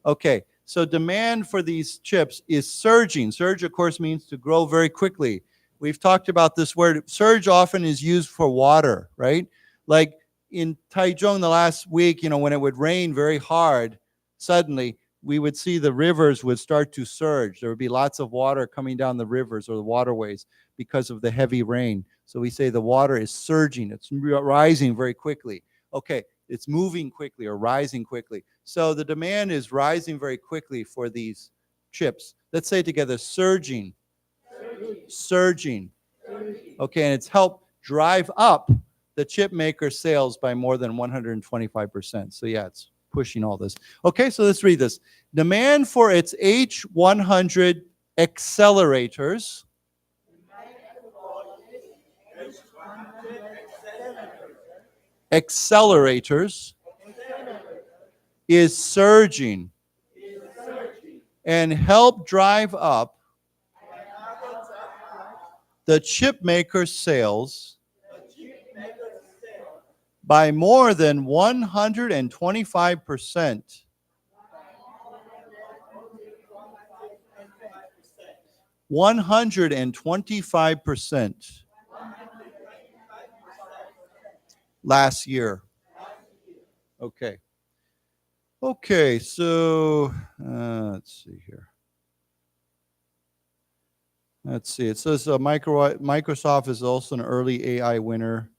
A: Okay, so demand for these chips is surging. Surge, of course, means to grow very quickly. We've talked about this word. Surge often is used for water, right? Like in Taichung the last week, when it would rain very hard, suddenly we would see the rivers would start to surge. There would be lots of water coming down the rivers or the waterways because of the heavy rain. So we say the water is surging. It's rising very quickly. Okay, it's moving quickly or rising quickly. So the demand is rising very quickly for these chips. Let's say it together, surging. Surging. Okay, and it's helped drive up the chip maker sales by more than 125%. So yeah, it's pushing all this. Okay, so let's read this. Demand for its H100 accelerators is surging and help drive up the chip maker sales by more than 125%. 125% last year. Okay. Okay, so let's see here. Let's see. It says Microsoft is also an early AI winner.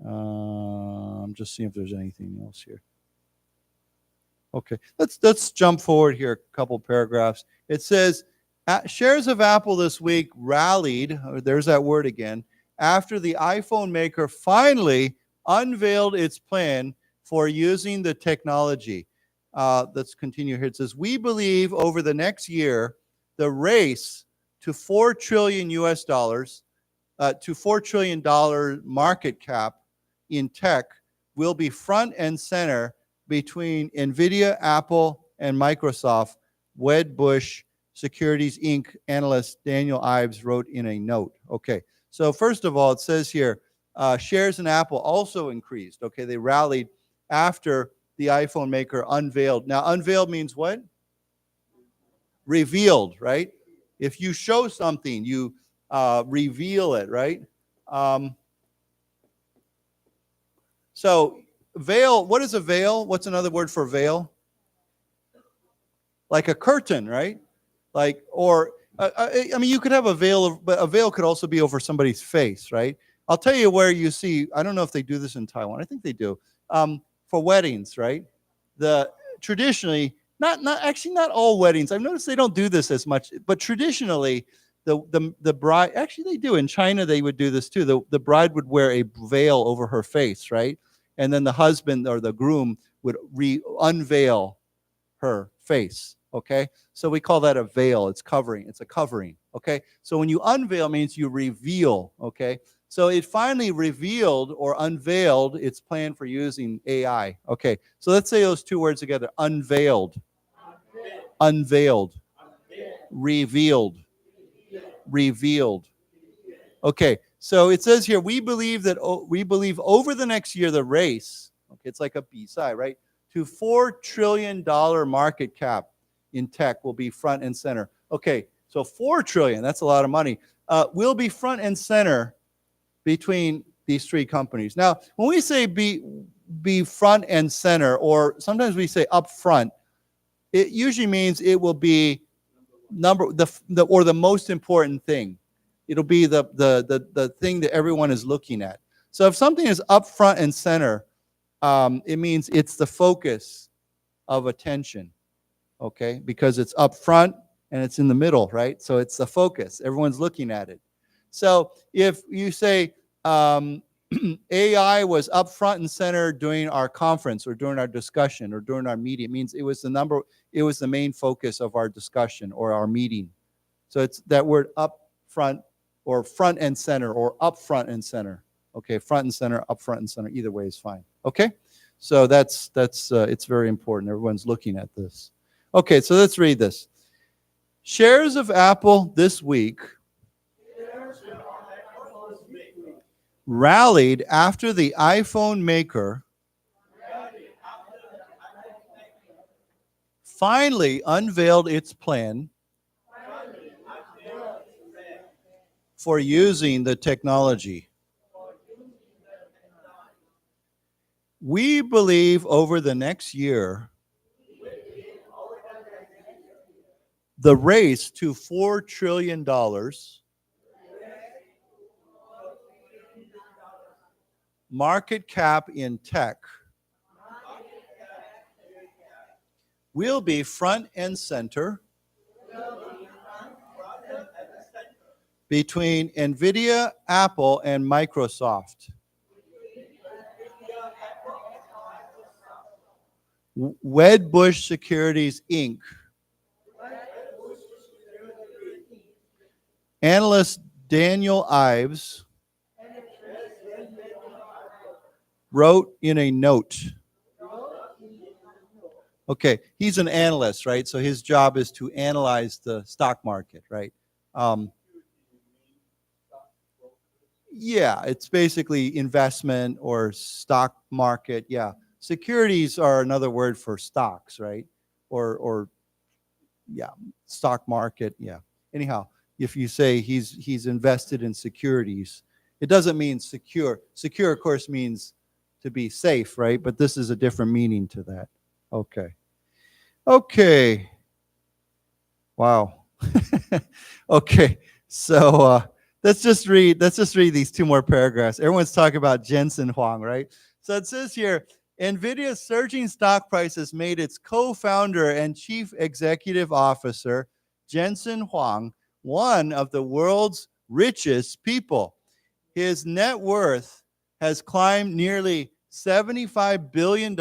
A: I'm just seeing if there's anything else here. Okay, let's jump forward here a couple paragraphs. It says shares of Apple this week rallied. There's that word again. After the iPhone maker finally unveiled its plan for using the technology. Let's continue here. It says, we believe over the next year, the race to $4 trillion to $4 trillion market cap in tech will be front and center between NVIDIA, Apple, and Microsoft, Wedbush Securities Inc. analyst Daniel Ives wrote in a note. Okay, so first of all, it says here, shares in Apple also increased. Okay, they rallied after the iPhone maker unveiled. Now, unveiled means what? Revealed, right? If you show something, you reveal it, right? So veil, what is a veil? What's another word for veil? Like a curtain, right? Like, or, I mean, you could have a veil, but a veil could also be over somebody's face, right? I'll tell you where you see, I don't know if they do this in Taiwan. I think they do. For weddings, right? Traditionally, not all weddings. I've noticed they don't do this as much, but traditionally, the bride, actually they do. In China, they would do this too. The bride would wear a veil over her face, right? And then the husband or the groom would unveil her face, okay? So we call that a veil. It's covering. It's a covering, okay? So when you unveil means you reveal, okay? So it finally revealed or unveiled its plan for using AI. Okay, so let's say those two words together. Unveiled. Unveiled. Revealed. Revealed. Okay, so it says here, we believe over the next year, the race, okay, it's like a B-side, right? To $4 trillion market cap in tech will be front and center. Okay, so $4 trillion, that's a lot of money, will be front and center between these three companies. Now, when we say be front and center, or sometimes we say up front, it usually means it will be the most important thing. It'll be the thing that everyone is looking at. So if something is up front and center, it means it's the focus of attention, okay? Because it's up front and it's in the middle, right? So it's the focus. Everyone's looking at it. So if you say AI was up front and center during our conference or during our discussion or during our meeting. It means it was the main focus of our discussion or our meeting. So it's that word up front or front and center or up front and center. Okay, front and center, up front and center, either way is fine. Okay, so that's it's very important. Everyone's looking at this. Okay, so let's read this. Shares of Apple this week rallied after the iPhone maker finally unveiled its plan for using the technology. We believe over the next year, the race to $4 trillion market cap in tech will be front and center between NVIDIA, Apple, and Microsoft. Wedbush Securities, Inc. Analyst Daniel Ives wrote in a note. Okay, he's an analyst, right? So his job is to analyze the stock market, right? Yeah, it's basically investment or stock market. Yeah, securities are another word for stocks, right? Or yeah, stock market. Yeah. Anyhow, if you say he's invested in securities, it doesn't mean secure. Secure, of course, means to be safe, right? But this is a different meaning to that. Okay. Okay. Wow. Okay. So let's just read these two more paragraphs. Everyone's talking about Jensen Huang, right? So it says here, NVIDIA's surging stock prices made its co-founder and chief executive officer, Jensen Huang, one of the world's richest people. His net worth has climbed nearly $75 billion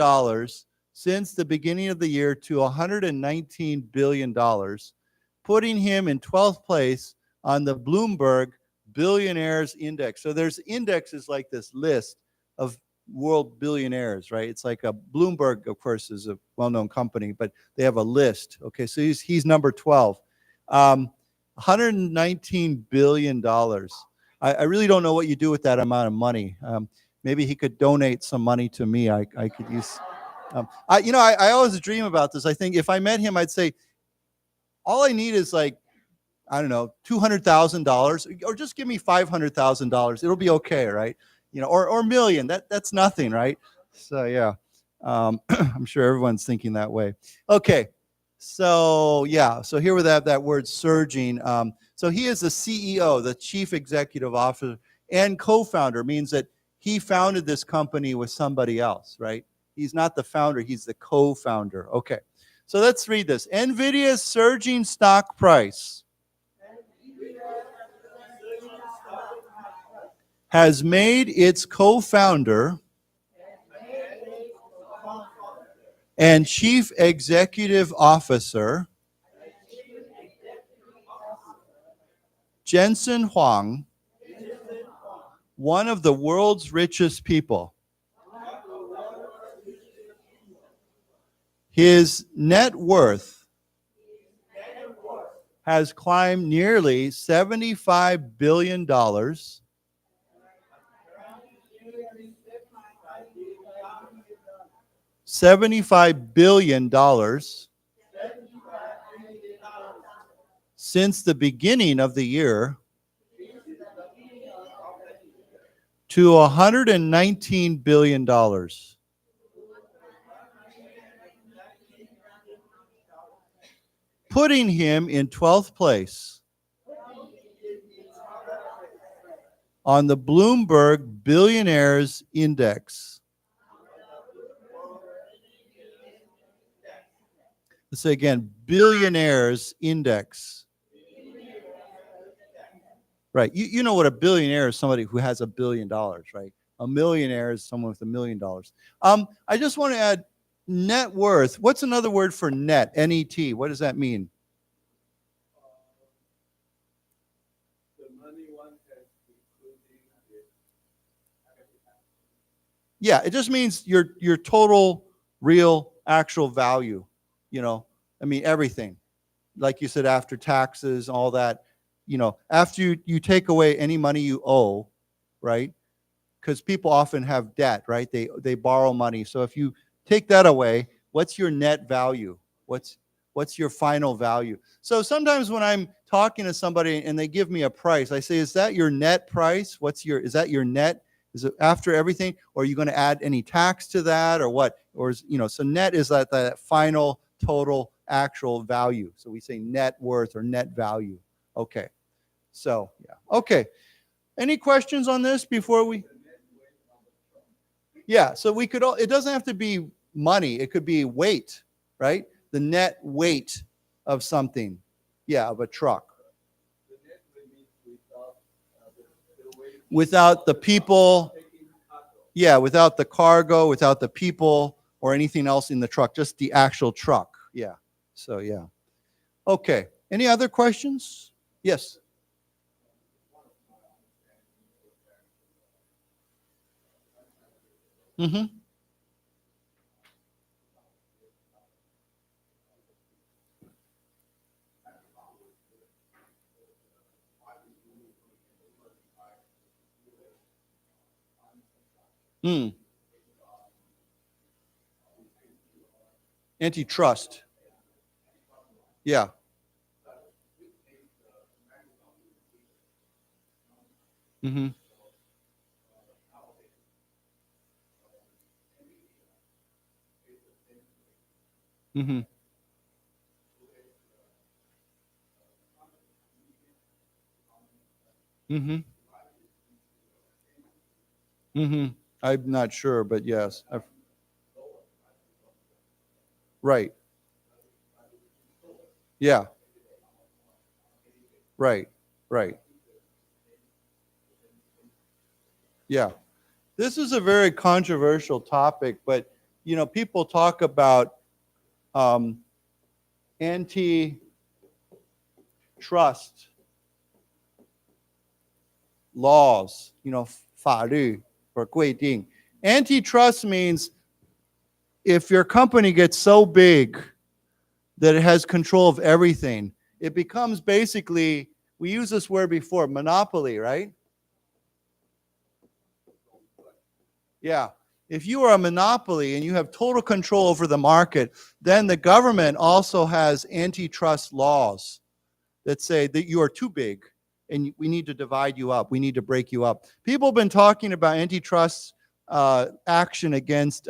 A: since the beginning of the year to $119 billion, putting him in 12th place on the Bloomberg Billionaires Index. So there's indexes like this list of world billionaires, right? It's like a Bloomberg, of course, is a well-known company, but they have a list. Okay, so he's number 12. $119 billion. I really don't know what you do with that amount of money. Maybe he could donate some money to me. I could use. I always dream about this. I think if I met him, I'd say, all I need is like, I don't know, $200,000, or just give me $500,000. It'll be okay, right? Or $1 million. That's nothing, right? So yeah, I'm sure everyone's thinking that way. Okay, so yeah, so here we have that word surging. So he is the CEO, the chief executive officer, and co-founder. Means that he founded this company with somebody else, right? He's not the founder, he's the co-founder. Okay, so let's read this. NVIDIA's surging stock price has made its co-founder and chief executive officer, Jensen Huang, one of the world's richest people. His net worth has climbed nearly $75 billion $75 billion since the beginning of the year to $119 billion. Putting him in 12th place on the Bloomberg Billionaires Index. Let's say again, Billionaires Index. Right. You know what a billionaire is? Somebody who has $1 billion, right? A millionaire is someone with $1 million. I just want to add net worth. What's another word for net? N-E-T. What does that mean?
B: The money one has, including the
A: Yeah, it just means your total, real, actual value. You know, I mean, everything. Like you said, after taxes, all that. You know, after you take away any money you owe, right? Because people often have debt, right? They borrow money. So if you take that away, what's your net value? What's your final value? So sometimes when I'm talking to somebody and they give me a price, I say, is that your net price? Is that your net? Is it after everything? Or are you going to add any tax to that or what? Or is, you know, so net is that final total actual value. So we say net worth or net value. Okay. So, yeah. Okay. Any questions on this before we? Yeah. So we could, it doesn't have to be money. It could be weight, right? The net weight of something. Yeah. Of a truck.
B: the net limit without the weight.
A: Without the people. Yeah. Without the cargo, without the people or anything else in the truck, just the actual truck. Yeah. So, yeah. Okay. Any other questions? Yes. Mm-hmm. Mm. Antitrust. Yeah. Mm-hmm. Mm-hmm. Mm-hmm. Mm-hmm. I'm not sure, but yes. Right. Yeah. Right. Right. Yeah. This is a very controversial topic, but you know, people talk about antitrust laws, you know, 法律 or 规定. Antitrust means if your company gets so big that it has control of everything, it becomes basically, we used this word before, monopoly, right? Yeah. If you are a monopoly and you have total control over the market, then the government also has antitrust laws that say that you are too big and we need to divide you up. We need to break you up. People have been talking about antitrust action against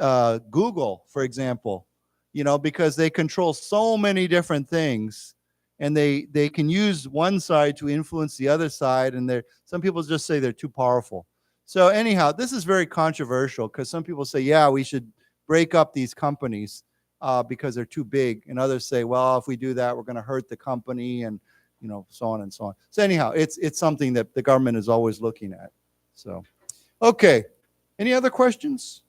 A: Google, for example, you know, because they control so many different things and they can use one side to influence the other side. And some people just say they're too powerful. So anyhow, this is very controversial because some people say, yeah, we should break up these companies because they're too big. And others say, well, if we do that, we're going to hurt the company and, you know, so on and so on. So anyhow, it's something that the government is always looking at. So, okay. Any other questions?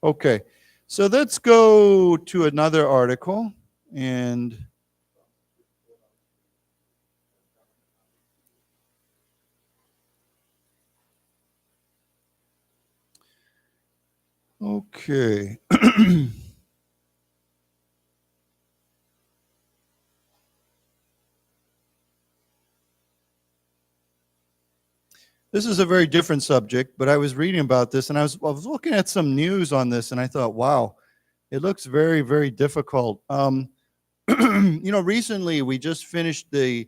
A: Okay. So let's go to another article and okay. This is a very different subject, but I was reading about this and I was looking at some news on this and I thought, wow, it looks very, very difficult. You know, recently we just finished the,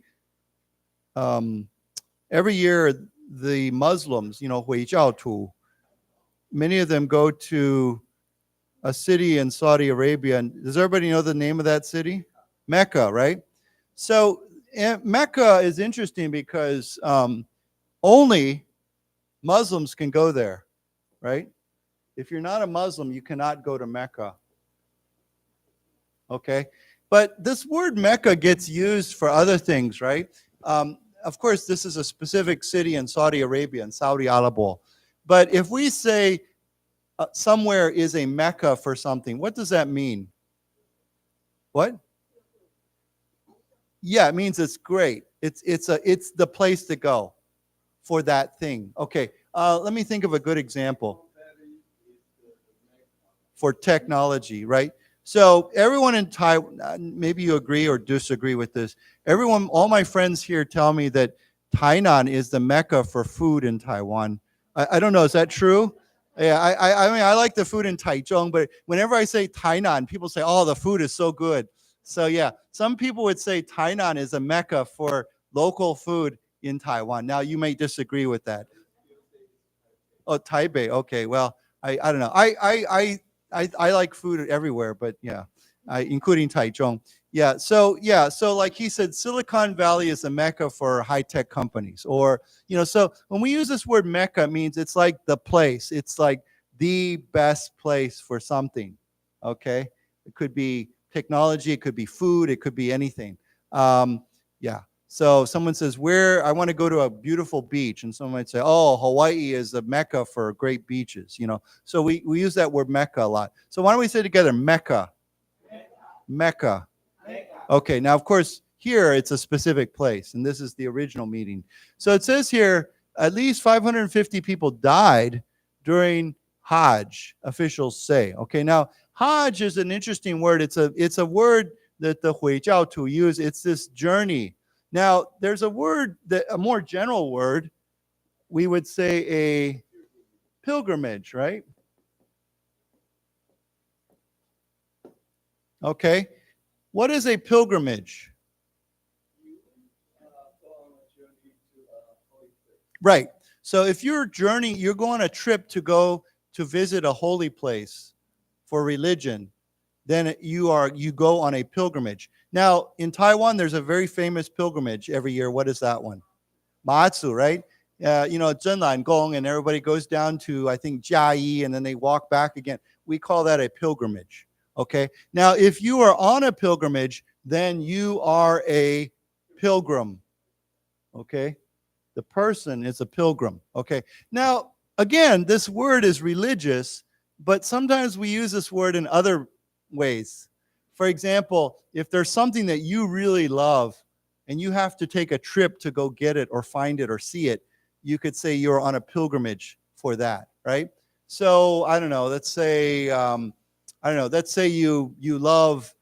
A: every year the Muslims, you know, 回教徒, many of them go to a city in Saudi Arabia. And does everybody know the name of that city? Mecca, right? So Mecca is interesting because only Muslims can go there, right? If you're not a Muslim, you cannot go to Mecca. Okay? But this word Mecca gets used for other things, right? of course, this is a specific city in Saudi Arabia, in Saudi Arabia. But if we say somewhere is a Mecca for something, what does that mean? What? Yeah, it means it's great. It's the place to go for that thing. Okay, let me think of a good example for technology, right? So everyone in Taiwan, maybe you agree or disagree with this. Everyone, all my friends here tell me that Tainan is the Mecca for food in Taiwan. I don't know, is that true? Yeah, I mean, I like the food in Taichung, but whenever I say Tainan, people say, oh, the food is so good. So yeah, some people would say Tainan is a Mecca for local food in Taiwan. Now, you may disagree with that. Oh, Taipei, okay, well, I don't know. I like food everywhere, but yeah, including Taichung. So like he said, Silicon Valley is a mecca for high-tech companies. Or, so when we use this word mecca, it means it's like the place. It's like the best place for something, okay? It could be technology, it could be food, it could be anything. So someone says, I want to go to a beautiful beach. And someone might say, oh, Hawaii is a mecca for great beaches, So we use that word mecca a lot. So why don't we say together, Mecca? Mecca. Okay, now, of course, here it's a specific place, and this is the original meaning. So it says here, at least 550 people died during Hajj, officials say. Okay, now, Hajj is an interesting word. It's a word that the Huijiao Tu use. It's this journey. Now, there's a word, a more general word, we would say a pilgrimage, right? Okay. What is a pilgrimage? Right. So if you're go on a trip to go to visit a holy place for religion, then you go on a pilgrimage. Now, in Taiwan, there's a very famous pilgrimage every year. What is that one? Mazu, right? Zhenlan Gong, and everybody goes down to, I think, Jiayi, and then they walk back again. We call that a pilgrimage, okay? Now, if you are on a pilgrimage, then you are a pilgrim, okay? The person is a pilgrim, okay? Now, again, this word is religious, but sometimes we use this word in other ways. For example, if there's something that you really love and you have to take a trip to go get it or find it or see it, you could say you're on a pilgrimage for that, right? So I don't know, let's say, you love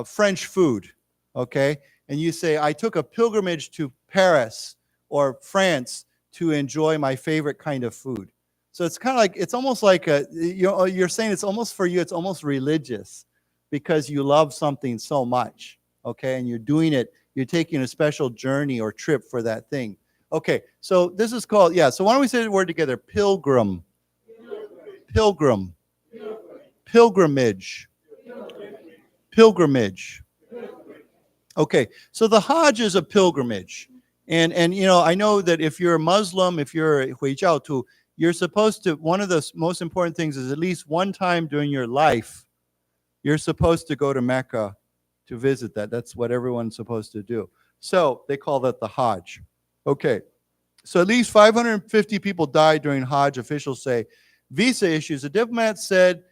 A: French food, okay? And you say, I took a pilgrimage to Paris or France to enjoy my favorite kind of food. So it's kind of like, it's almost like you're saying it's almost for you, it's almost religious because you love something so much, okay? And you're doing it, you're taking a special journey or trip for that thing. Okay, so this is called, so why don't we say the word together? Pilgrim. Pilgrim. Pilgrimage. Pilgrimage. Okay, so the Hajj is a pilgrimage. And I know that if you're a Muslim, if you're a Huijiao Tu, you're supposed to, one of the most important things is at least one time during your life, you're supposed to go to Mecca to visit that. That's what everyone's supposed to do. So they call that the Hajj. Okay, so at least 550 people died during Hajj, officials say. Visa issues. The diplomat said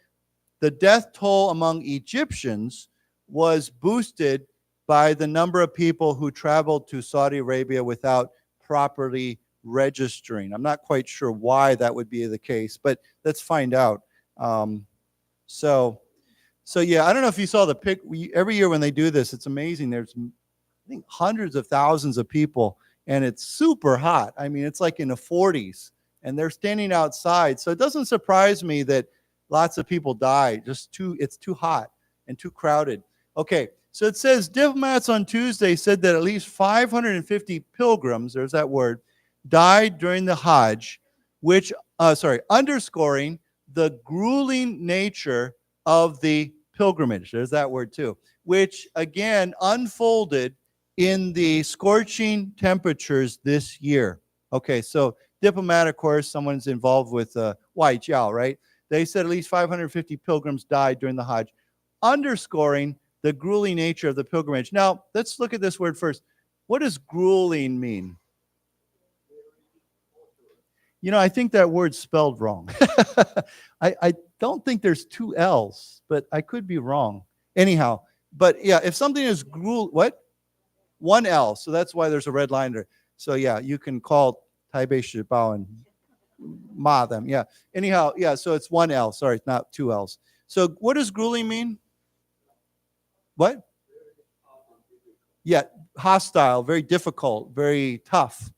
A: the death toll among Egyptians was boosted by the number of people who traveled to Saudi Arabia without properly registering. I'm not quite sure why that would be the case, but let's find out. So yeah, I don't know if you saw the pic. Every year when they do this, it's amazing. There's, I think, hundreds of thousands of people, and it's super hot. I mean, it's like in the 40s, and they're standing outside. So it doesn't surprise me that lots of people die. It's too hot and too crowded. Okay, so it says diplomats on Tuesday said that at least 550 pilgrims, there's that word, died during the Hajj, underscoring the grueling nature of the pilgrimage. There's that word too, which again unfolded in the scorching temperatures this year. Okay, so diplomat, of course, someone's involved with Waijiao, right? They said at least 550 pilgrims died during the Hajj, underscoring the grueling nature of the pilgrimage. Now, let's look at this word first. What does grueling mean? You know, I think that word's spelled wrong. I don't think there's two L's, but I could be wrong. Anyhow, but yeah, if something is what? One L, so that's why there's a red line there. So yeah, you can call Taipei Shibao and ma them. Yeah. Anyhow, yeah, so it's one L. Sorry, it's not two L's. So what does grueling mean? What? Yeah, hostile, very difficult, very tough.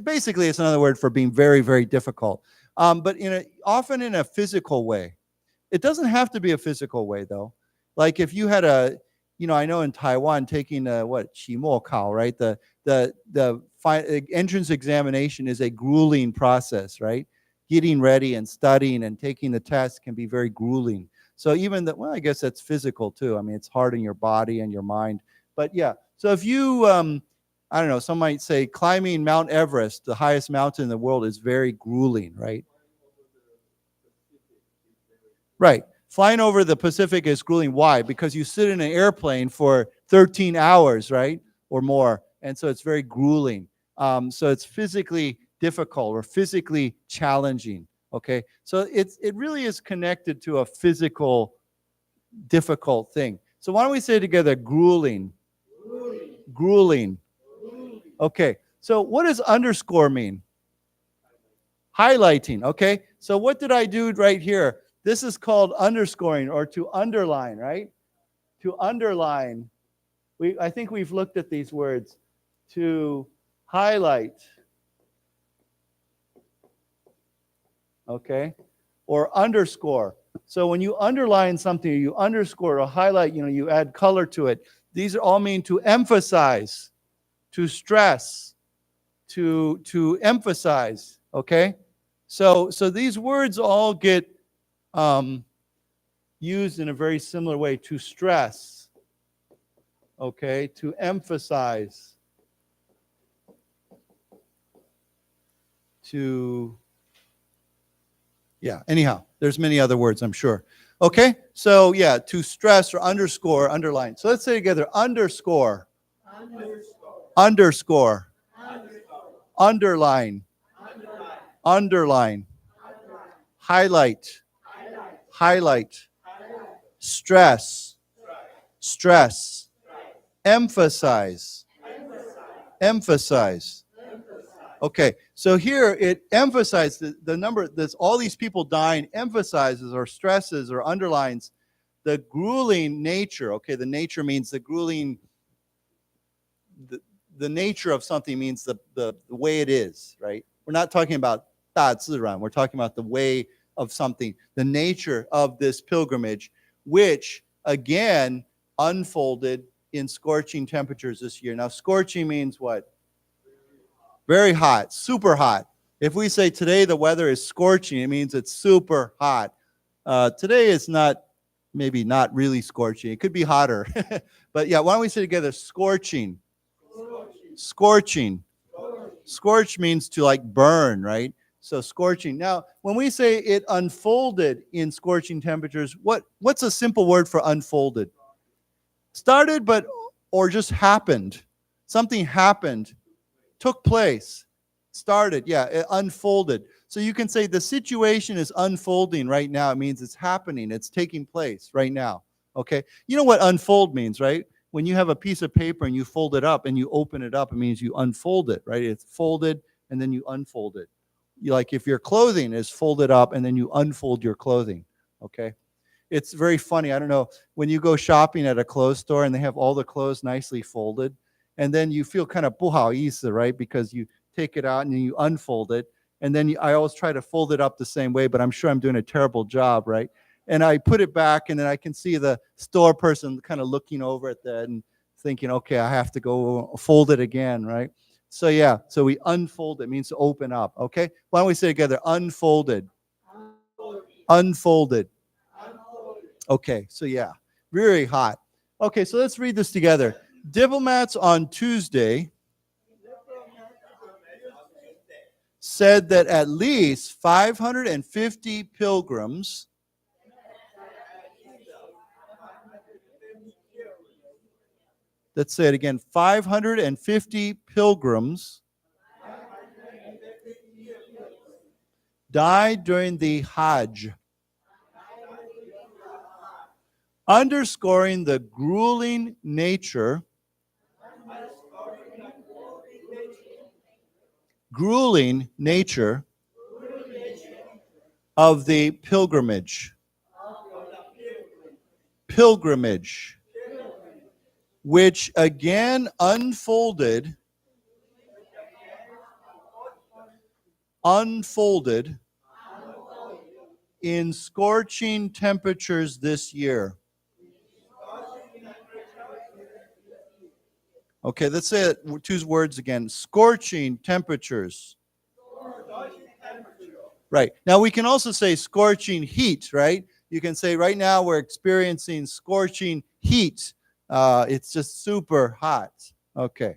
A: Basically, it's another word for being very, very difficult. But often in a physical way. It doesn't have to be a physical way, though. Like if you had I know in Taiwan taking qimo kao, right? The entrance examination is a grueling process, right? Getting ready and studying and taking the test can be very grueling. So even I guess that's physical too. I mean, it's hard on your body and your mind. But yeah, so if you, I don't know, some might say climbing Mount Everest, the highest mountain in the world, is very grueling, right? Right. Flying over the Pacific is grueling. Why? Because you sit in an airplane for 13 hours, right? Or more. And so it's very grueling. So it's physically difficult or physically challenging. Okay. So it really is connected to a physical, difficult thing. So why don't we say together, grueling? Grueling. Okay. So what does underscore mean? Highlighting. Okay. So what did I do right here? This is called underscoring or to underline, right? To underline. I think we've looked at these words. To highlight. Okay? Or underscore. So when you underline something, you underscore or highlight, you add color to it. These all mean to emphasize, to stress, to emphasize, okay? So these words all get used in a very similar way. To stress, okay, to emphasize, anyhow, there's many other words, I'm sure. Okay, so yeah, to stress or underscore, underline. So let's say together, underscore, underscore, underline, underline, highlight, highlight, stress, stress, emphasize, emphasize. Okay, so here it emphasizes the number that's all these people dying emphasizes or stresses or underlines the grueling nature. Okay, the nature means the grueling, the nature of something means the way it is, right? We're not talking about 大自然, we're talking about the way of something, the nature of this pilgrimage, which again unfolded in scorching temperatures this year. Now, scorching means what? Very hot, super hot. If we say today the weather is scorching, it means it's super hot. Today is maybe not really scorching. It could be hotter. But yeah, why don't we say together, scorching. Scorching. Scorch means to like burn, right? So scorching. Now, when we say it unfolded in scorching temperatures, what's a simple word for unfolded? Started, or just happened. Something happened. Took place, started, it unfolded. So you can say the situation is unfolding right now. It means it's happening, it's taking place right now, okay? You know what unfold means, right? When you have a piece of paper and you fold it up and you open it up, it means you unfold it, right? It's folded and then you unfold it. Like if your clothing is folded up and then you unfold your clothing, okay? It's very funny. I don't know, when you go shopping at a clothes store and they have all the clothes nicely folded, and then you feel kind of 不好意思, right? Because you take it out and you unfold it. And then I always try to fold it up the same way, but I'm sure I'm doing a terrible job, right? And I put it back, and then I can see the store person kind of looking over at that and thinking, okay, I have to go fold it again, right? So yeah, so we unfold it, means to open up, okay? Why don't we say together, unfolded. Unfolded. Okay, so yeah, very hot. Okay, so let's read this together. Diplomats on Tuesday said that at least 550 pilgrims Let's say it again. 550 pilgrims died during the Hajj, underscoring the grueling nature of the pilgrimage, which again unfolded in scorching temperatures this year. Okay, let's say it, two words again. Scorching temperatures. Right. Now we can also say scorching heat, right? You can say right now we're experiencing scorching heat. It's just super hot. Okay.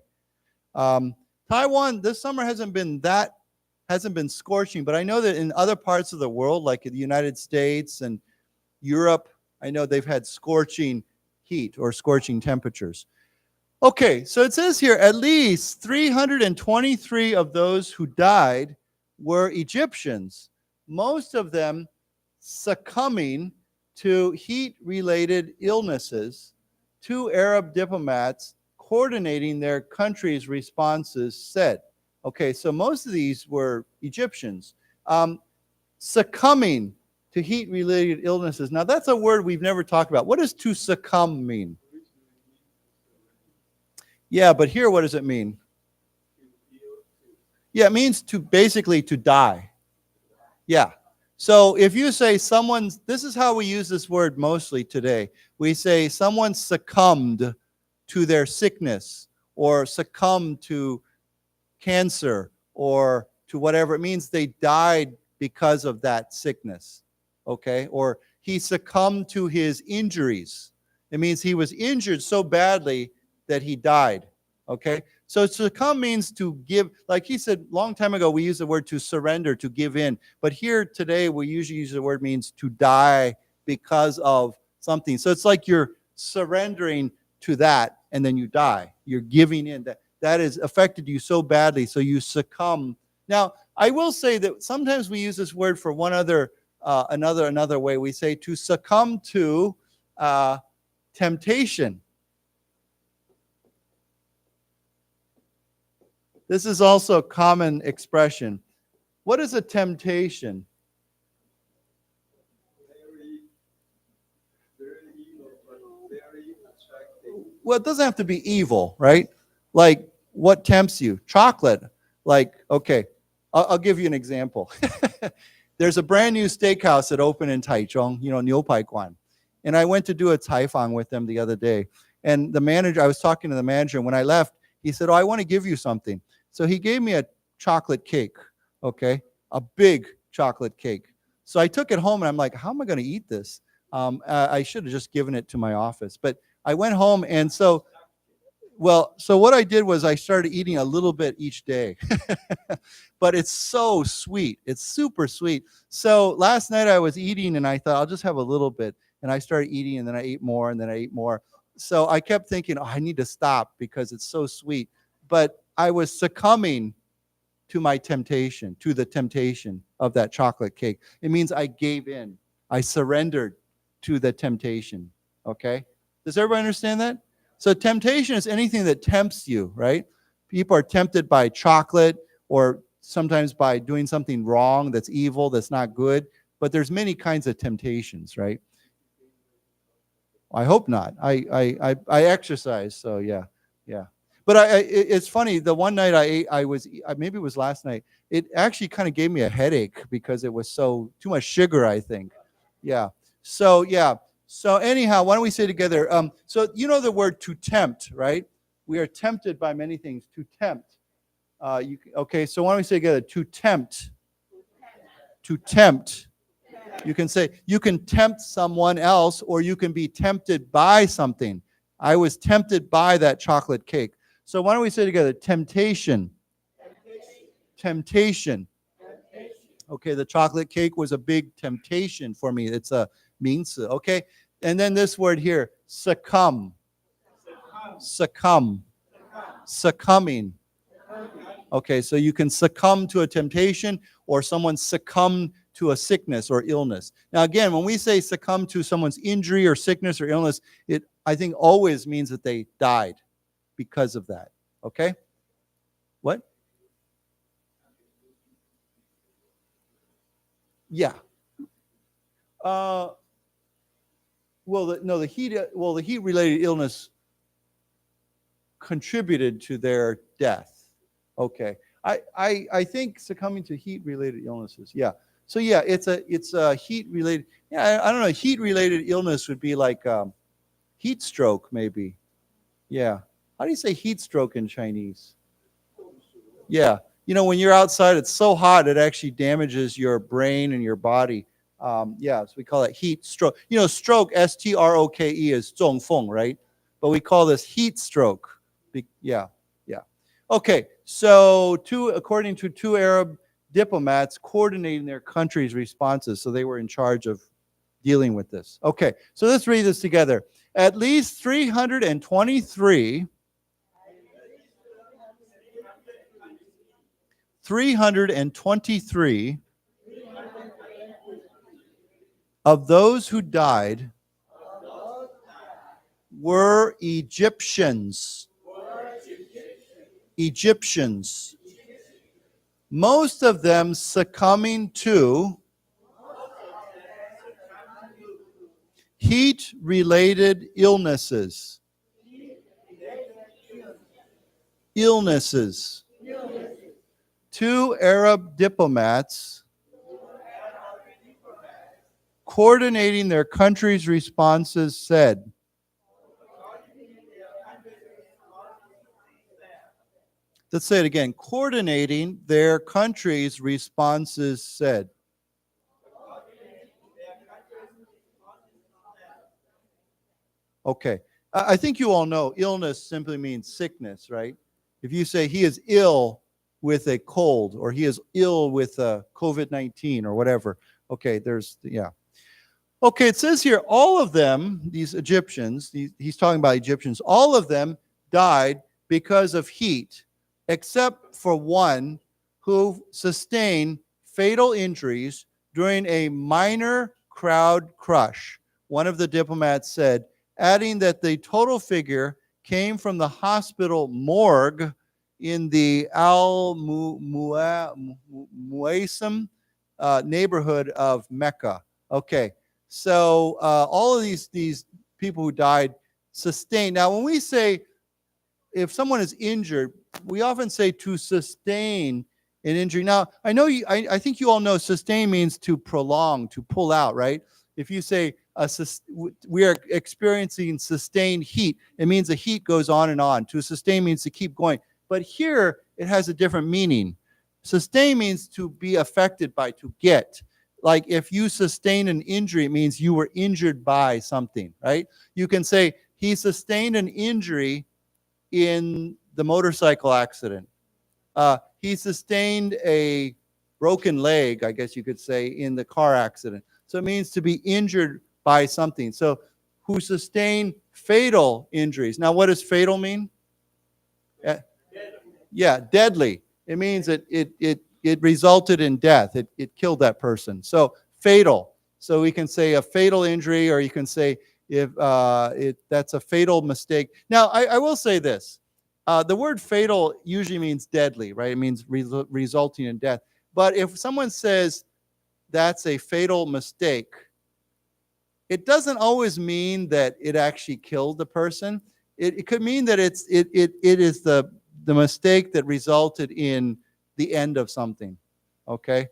A: Taiwan, this summer hasn't been scorching, but I know that in other parts of the world, like in the United States and Europe, I know they've had scorching heat or scorching temperatures. Okay, so it says here, at least 323 of those who died were Egyptians, most of them succumbing to heat-related illnesses. Two Arab diplomats coordinating their country's responses said. Okay, so most of these were Egyptians. Succumbing to heat-related illnesses. Now, that's a word we've never talked about. What does to succumb mean? Yeah, but here, what does it mean? Yeah, it means to basically to die. Yeah. So if you say this is how we use this word mostly today. We say someone succumbed to their sickness or succumbed to cancer or to whatever. It means they died because of that sickness. Okay? Or he succumbed to his injuries. It means he was injured so badly that he died. Okay? So succumb means to give, like he said a long time ago, we use the word to surrender, to give in. But here today, we usually use the word means to die because of something. So it's like you're surrendering to that and then you die. You're giving in. That has affected you so badly, so you succumb. Now, I will say that sometimes we use this word for another way. We say to succumb to temptation. This is also a common expression. What is a temptation?
B: Very evil, but very attractive.
A: Well, it doesn't have to be evil, right? Like, what tempts you? Chocolate. Like, okay, I'll give you an example. There's a brand new steakhouse that opened in Taichung, Niu Pai Guan. And I went to do a caifang with them the other day. And I was talking to the manager, and when I left, he said, I want to give you something. So he gave me a chocolate cake, okay? A big chocolate cake. So I took it home, and I'm like, how am I going to eat this? I should have just given it to my office. But I went home, and so what I did was I started eating a little bit each day. But it's so sweet. It's super sweet. So last night I was eating, and I thought, I'll just have a little bit. And I started eating, and then I ate more, and then I ate more. So I kept thinking, I need to stop because it's so sweet. But I was succumbing to the temptation of that chocolate cake. It means I gave in. I surrendered to the temptation. Okay? Does everybody understand that? So temptation is anything that tempts you, right? People are tempted by chocolate or sometimes by doing something wrong that's evil, that's not good. But there's many kinds of temptations, right? I hope not. I exercise, so yeah. But it's funny. The one night maybe it was last night. It actually kind of gave me a headache because it was too much sugar, I think. Yeah. So anyhow, why don't we say together? So you know the word to tempt, right? We are tempted by many things. To tempt. Okay. So why don't we say together? To tempt. To tempt. You can say you can tempt someone else, or you can be tempted by something. I was tempted by that chocolate cake. So why don't we say together, temptation. Temptation. Okay, the chocolate cake was a big temptation for me. It's a 名词, okay? And then this word here, succumb. Succumb. Succumbing. Okay, so you can succumb to a temptation, or someone succumb to a sickness or illness. Now again, when we say succumb to someone's injury or sickness or illness, it, I think, always means that they died because of that. Okay? What? Yeah. The heat-related illness contributed to their death. Okay. I think succumbing to heat-related illnesses. Yeah. So yeah, it's a heat-related. Yeah, I don't know. Heat-related illness would be like heat stroke, maybe. Yeah. How do you say heat stroke in Chinese? Yeah. You know, when you're outside, it's so hot it actually damages your brain and your body. Yeah, so we call it heat stroke. You know, stroke, S-T-R-O-K-E, is 中风, right? But we call this heat stroke. Yeah. Okay, so according to two Arab diplomats coordinating their country's responses, so they were in charge of dealing with this. Okay, so let's read this together. At least 323 of those who died were Egyptians. Egyptians. Most of them succumbing to heat-related illnesses. Illnesses. Two Arab diplomats coordinating their country's responses said. Let's say it again. Coordinating their country's responses said. Okay. I think you all know illness simply means sickness, right? If you say he is ill with a cold, or he is ill with COVID-19 or whatever. Okay, yeah. Okay, it says here, all of them, these Egyptians, he's talking about Egyptians, all of them died because of heat, except for one who sustained fatal injuries during a minor crowd crush. One of the diplomats said, adding that the total figure came from the hospital morgue in the Al-Muasim neighborhood of Mecca. Okay, so all of these people who died sustained. Now, when we say if someone is injured, we often say to sustain an injury. Now, I know I think you all know sustain means to prolong, to pull out, right? If you say we are experiencing sustained heat, it means the heat goes on and on. To sustain means to keep going. But here, it has a different meaning. Sustain means to be affected by, to get. Like if you sustain an injury, it means you were injured by something, right? You can say, he sustained an injury in the motorcycle accident. He sustained a broken leg, I guess you could say, in the car accident. So it means to be injured by something. So who sustained fatal injuries. Now, what does fatal mean? Yeah, deadly. It means that it resulted in death. It killed that person. So fatal. So we can say a fatal injury, or you can say if that's a fatal mistake. Now, I will say this. The word fatal usually means deadly, right? It means resulting in death. But if someone says that's a fatal mistake, it doesn't always mean that it actually killed the person. It could mean that it is the mistake that resulted in the end of something. Okay?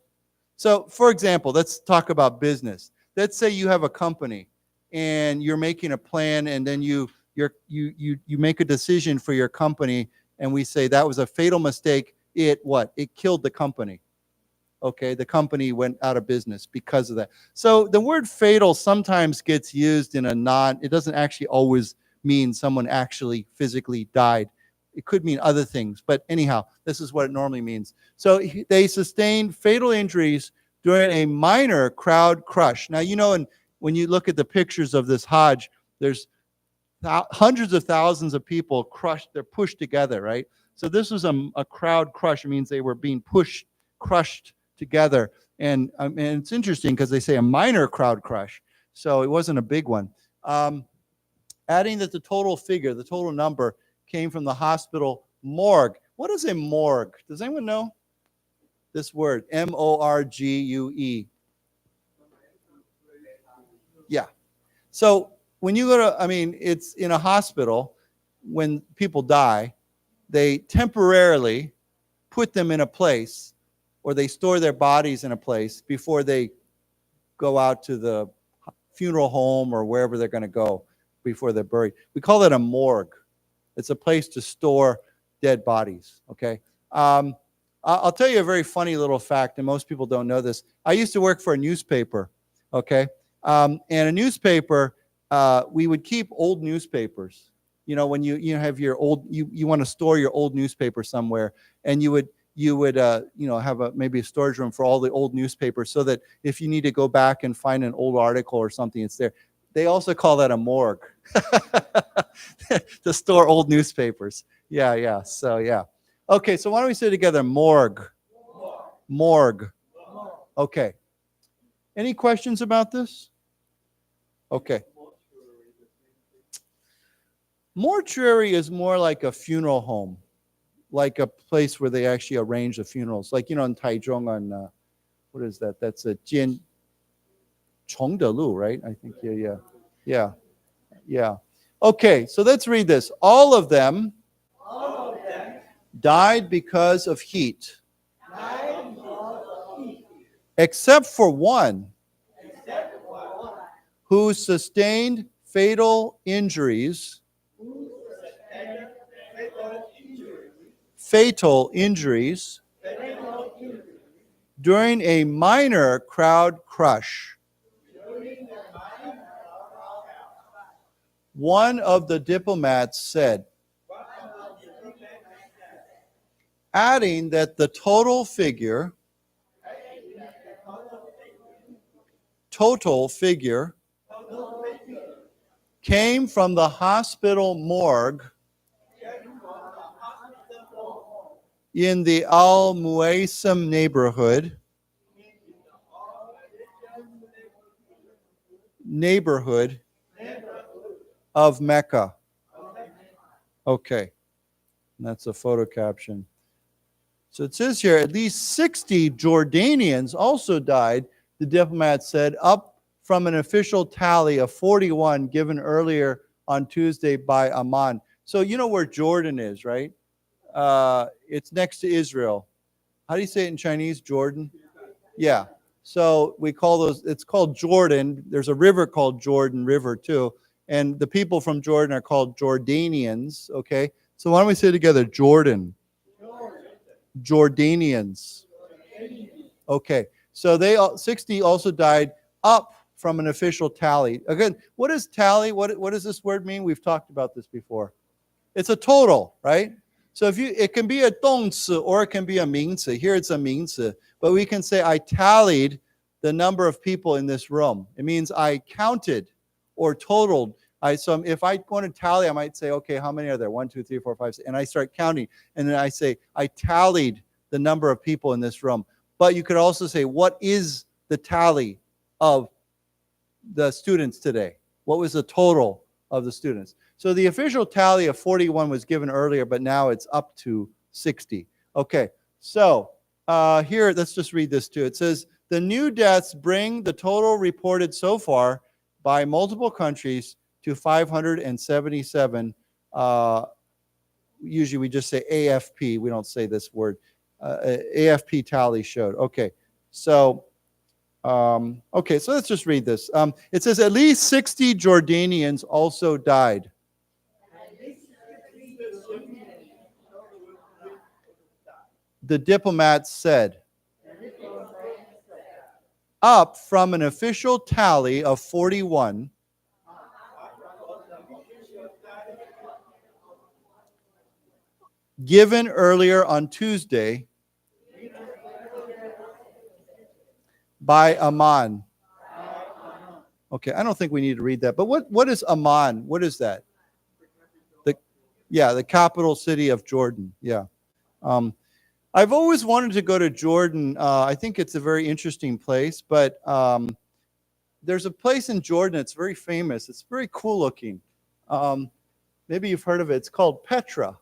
A: So, for example, let's talk about business. Let's say you have a company and you're making a plan, and then you make a decision for your company, and we say that was a fatal mistake. It killed the company. Okay, the company went out of business because of that. So the word fatal sometimes gets used in it doesn't actually always mean someone actually physically died. It could mean other things, but anyhow, this is what it normally means. So they sustained fatal injuries during a minor crowd crush. Now, you know, when you look at the pictures of this Hajj, there's hundreds of thousands of people crushed, they're pushed together, right? So this was a crowd crush. It means they were being crushed together. And it's interesting because they say a minor crowd crush. So it wasn't a big one. Adding that the total number came from the hospital morgue. What is a morgue? Does anyone know this word? M-O-R-G-U-E. Yeah. So when you go to, it's in a hospital, when people die, they temporarily put them in a place, or they store their bodies in a place before they go out to the funeral home or wherever they're going to go before they're buried. We call it a morgue. It's a place to store dead bodies, okay? I'll tell you a very funny little fact, and most people don't know this. I used to work for a newspaper, okay? And a newspaper, we would keep old newspapers. You know, when you have your old, you want to store your old newspaper somewhere, and you would have maybe a storage room for all the old newspapers, so that if you need to go back and find an old article or something, it's there. They also call that a morgue, to store old newspapers. Yeah. So yeah. Okay, so why don't we say together, morgue? Morgue. Okay. Any questions about this? Okay. Mortuary is more like a funeral home, like a place where they actually arrange the funerals. Like, in Taichung on, what is that? That's a Jian Chongdelu, right? I think, yeah. Okay, so let's read this. All of them died because of heat, except for one who sustained fatal injuries during a minor crowd crush. One of the diplomats said, adding that the total figure came from the hospital morgue in the Al Muaysam neighborhood of Mecca. Okay, and that's a photo caption. So it says here, at least 60 Jordanians also died, the diplomat said, up from an official tally of 41 given earlier on Tuesday by Amman. So you know where Jordan is, right? It's next to Israel. How do you say it in Chinese, Jordan? Yeah. So we call those, it's called Jordan. There's a river called Jordan River too. And the people from Jordan are called Jordanians, okay? So why don't we say together, Jordan? Jordanians. Okay. So 60 also died, up from an official tally. Again, what is tally? What does this word mean? We've talked about this before. It's a total, right? So it can be a 动词 or it can be a 名词. Here it's a 名词, but we can say I tallied the number of people in this room. It means I counted or totaled. So if I want to tally, I might say, okay, how many are there? 1, 2, 3, 4, 5, 6. And I start counting, and then I say I tallied the number of people in this room. But you could also say, what is the tally of the students today? What was the total of the students? So the official tally of 41 was given earlier, but now it's up to 60. Okay, so here, let's just read this too. It says, the new deaths bring the total reported so far by multiple countries to 577. Usually we just say AFP. We don't say this word. AFP tally showed. Okay, so let's just read this. It says at least 60 Jordanians also died. The diplomat said, up from an official tally of 41 given earlier on Tuesday by Amman. Okay, I don't think we need to read that, but what is Amman? What is that? Yeah, the capital city of Jordan. Yeah. I've always wanted to go to Jordan. I think it's a very interesting place, but there's a place in Jordan. It's very famous. It's very cool looking. Maybe you've heard of it. It's called Petra.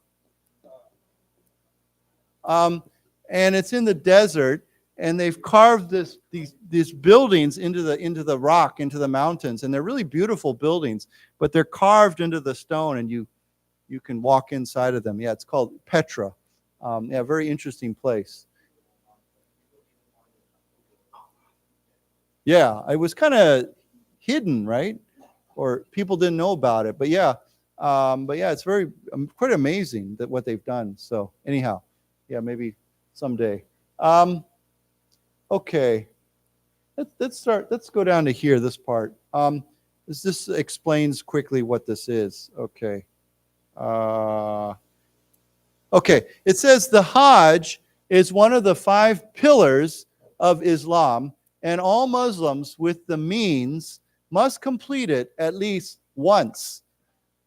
A: And it's in the desert, and they've carved these buildings into the rock, into the mountains, and they're really beautiful buildings, but they're carved into the stone, and you can walk inside of them. Yeah, it's called Petra. Yeah, very interesting place. Yeah, it was kind of hidden, right? Or people didn't know about it. But yeah, it's very quite amazing that what they've done. So anyhow, yeah, maybe someday. Okay, let's start. Let's go down to here. This part. This explains quickly what this is. Okay. Okay, it says the Hajj is one of the 5 pillars of Islam, and all Muslims with the means must complete it at least once.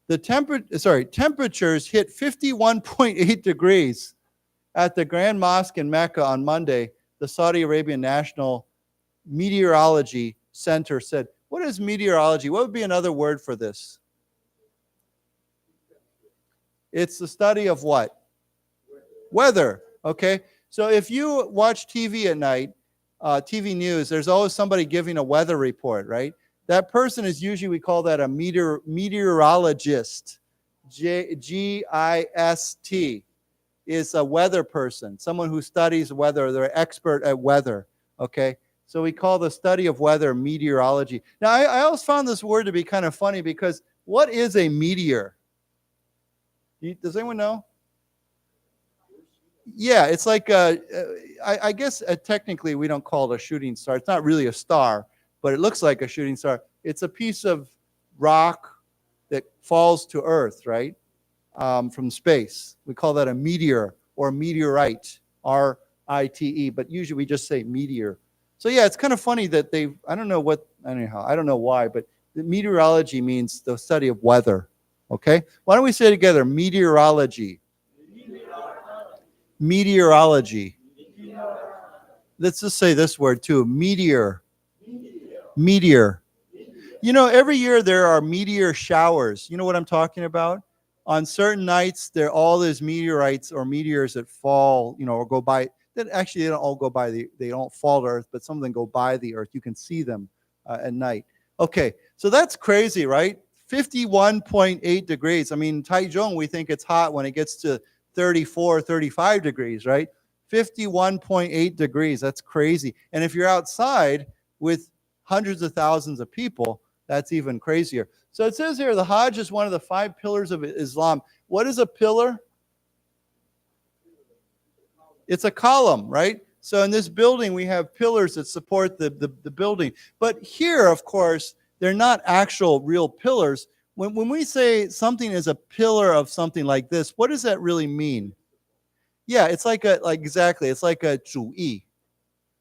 A: The temperatures hit 51.8 degrees at the Grand Mosque in Mecca on Monday. The Saudi Arabian National Meteorology Center said. What is meteorology? What would be another word for this? It's the study of what? Weather. Okay. So if you watch TV at night, TV news, there's always somebody giving a weather report, right? That person is usually, we call that a meteorologist. G-I-S-T is a weather person, someone who studies weather. They're an expert at weather. Okay. So we call the study of weather meteorology. Now, I always found this word to be kind of funny because what is a meteor? Does anyone know? Yeah, it's like, I guess technically we don't call it a shooting star. It's not really a star, but it looks like a shooting star. It's a piece of rock that falls to Earth, right, from space. We call that a meteor or meteorite, R-I-T-E, but usually we just say meteor. So yeah, it's kind of funny that I don't know why, but the meteorology means the study of weather, okay? Why don't we say together, meteorology. Meteorology. Let's just say this word too, meteor. Meteor. You know, every year there are meteor showers. You know what I'm talking about? On certain nights, there are all these meteorites or meteors that fall, or go by. That actually, they don't all go by they don't fall to Earth, but some of them go by the Earth. You can see them at night. Okay, so that's crazy, right? 51.8 degrees. I mean, Taichung, we think it's hot when it gets to 34, 35 degrees, right? 51.8 degrees. That's crazy. And if you're outside with hundreds of thousands of people, that's even crazier. So it says here, the Hajj is one of the 5 pillars of Islam. What is a pillar? It's a column, right? So in this building, we have pillars that support the building. But here, of course, they're not actual real pillars. When we say something is a pillar of something like this, what does that really mean? Yeah, it's exactly. It's like a 主义.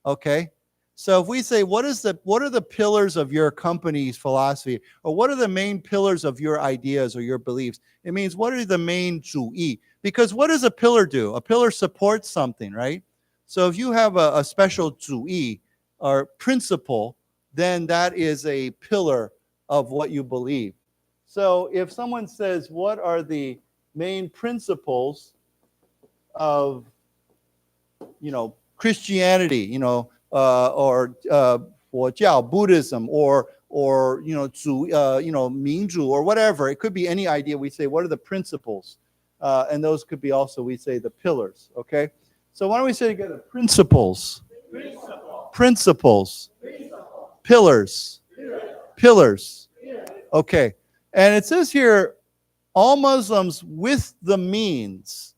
A: Okay? So if we say, what are the pillars of your company's philosophy? Or what are the main pillars of your ideas or your beliefs? It means, what are the main 主义? Because what does a pillar do? A pillar supports something, right? So if you have a special 主义or principle, then that is a pillar of what you believe. So if someone says, what are the main principles of, Christianity, or 佛教, Buddhism, or 民主, or whatever. It could be any idea. We say, what are the principles? And those could be also, we say, the pillars, okay? So why don't we say together, principles. Principles. Pillars. Pillars. Okay. And it says here, all Muslims with the means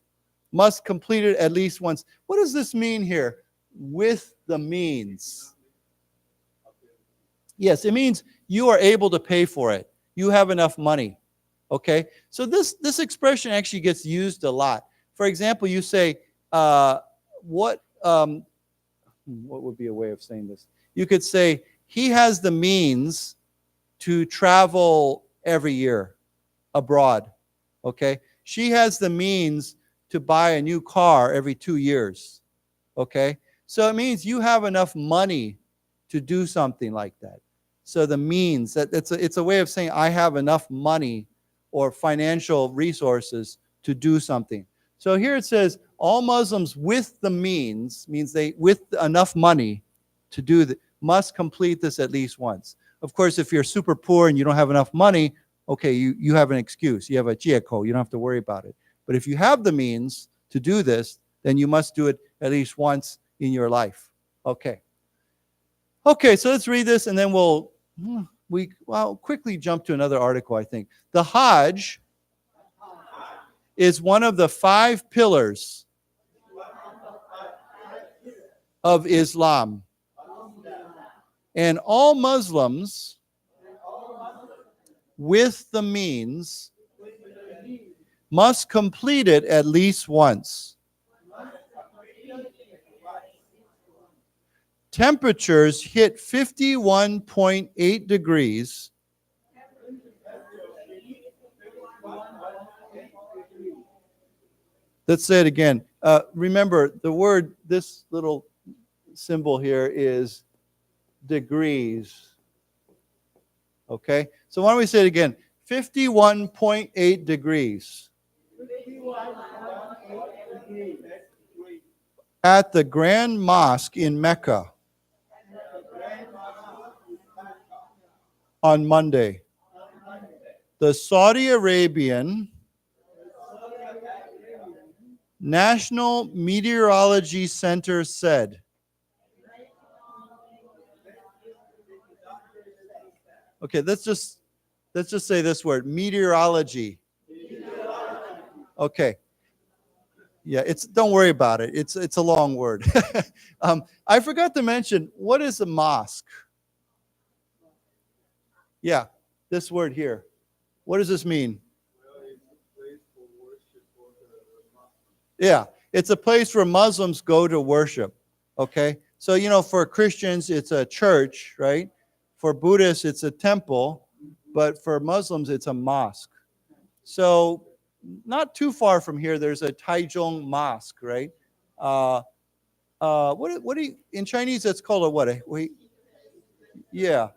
A: must complete it at least once. What does this mean here? With the means. Yes, it means you are able to pay for it. You have enough money. Okay? So this expression actually gets used a lot. For example, you say, what would be a way of saying this? You could say, he has the means to travel every year abroad. Okay? she has the means to buy a new car every 2 years. Okay? So it means you have enough money to do something like that. So the means, it's a way of saying I have enough money or financial resources to do something. So here it says all Muslims with the means, means they with enough money to do that, must complete this at least once. Of course, if you're super poor and you don't have enough money, okay, you have an excuse. You have a 借口. You don't have to worry about it. But if you have the means to do this, then you must do it at least once in your life. Okay. Okay, so let's read this and then we'll quickly jump to another article, I think. The Hajj is one of the 5 pillars of Islam. And all Muslims with the means must complete it at least once. Temperatures hit 51.8 degrees. Let's say it again. Remember, the word, this little symbol here is degrees. Okay? So why don't we say it again? 51.8 degrees. At the Grand Mosque in Mecca on Monday. The Saudi Arabian National Meteorology Center said. Okay, let's just say this word, meteorology. Okay. Yeah, don't worry about it. It's a long word. I forgot to mention, what is a mosque? Yeah, this word here. What does this mean? Yeah, it's a place where Muslims go to worship. Okay, so for Christians it's a church, right? For Buddhists it's a temple, but for Muslims it's a mosque. So not too far from here, there's a Taichung Mosque, right? What do you, in Chinese that's called a what? Yeah.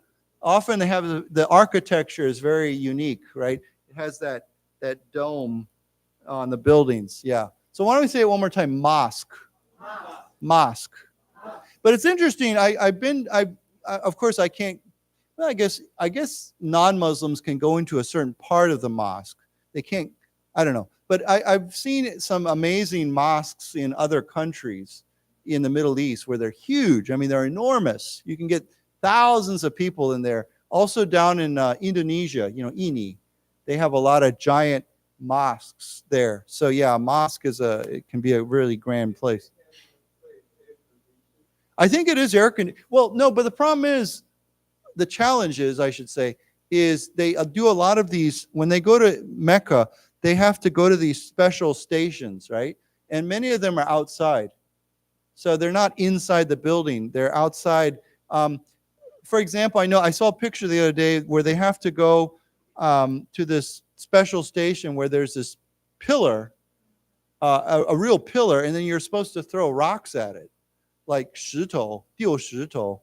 A: Often they have the architecture is very unique, right? It has that dome on the buildings. Yeah. So why don't we say it one more time? Mosque. Mosque. But it's interesting. Of course I can't. Well, I guess non-Muslims can go into a certain part of the mosque. They can't. I don't know. But I've seen some amazing mosques in other countries in the Middle East where they're huge. I mean, they're enormous. You can get thousands of people in there. Also down in Indonesia, Ini, they have a lot of giant mosques there. So yeah, a mosque it can be a really grand place. I think it is air conditioned. Well, no, but the problem is, the challenge is, I should say, is they do a lot of these, when they go to Mecca, they have to go to these special stations, right? And many of them are outside. So they're not inside the building, they're outside. For example, I saw a picture the other day where they have to go to this special station where there's this pillar, a real pillar, and then you're supposed to throw rocks at it, like 石头, 丢石头,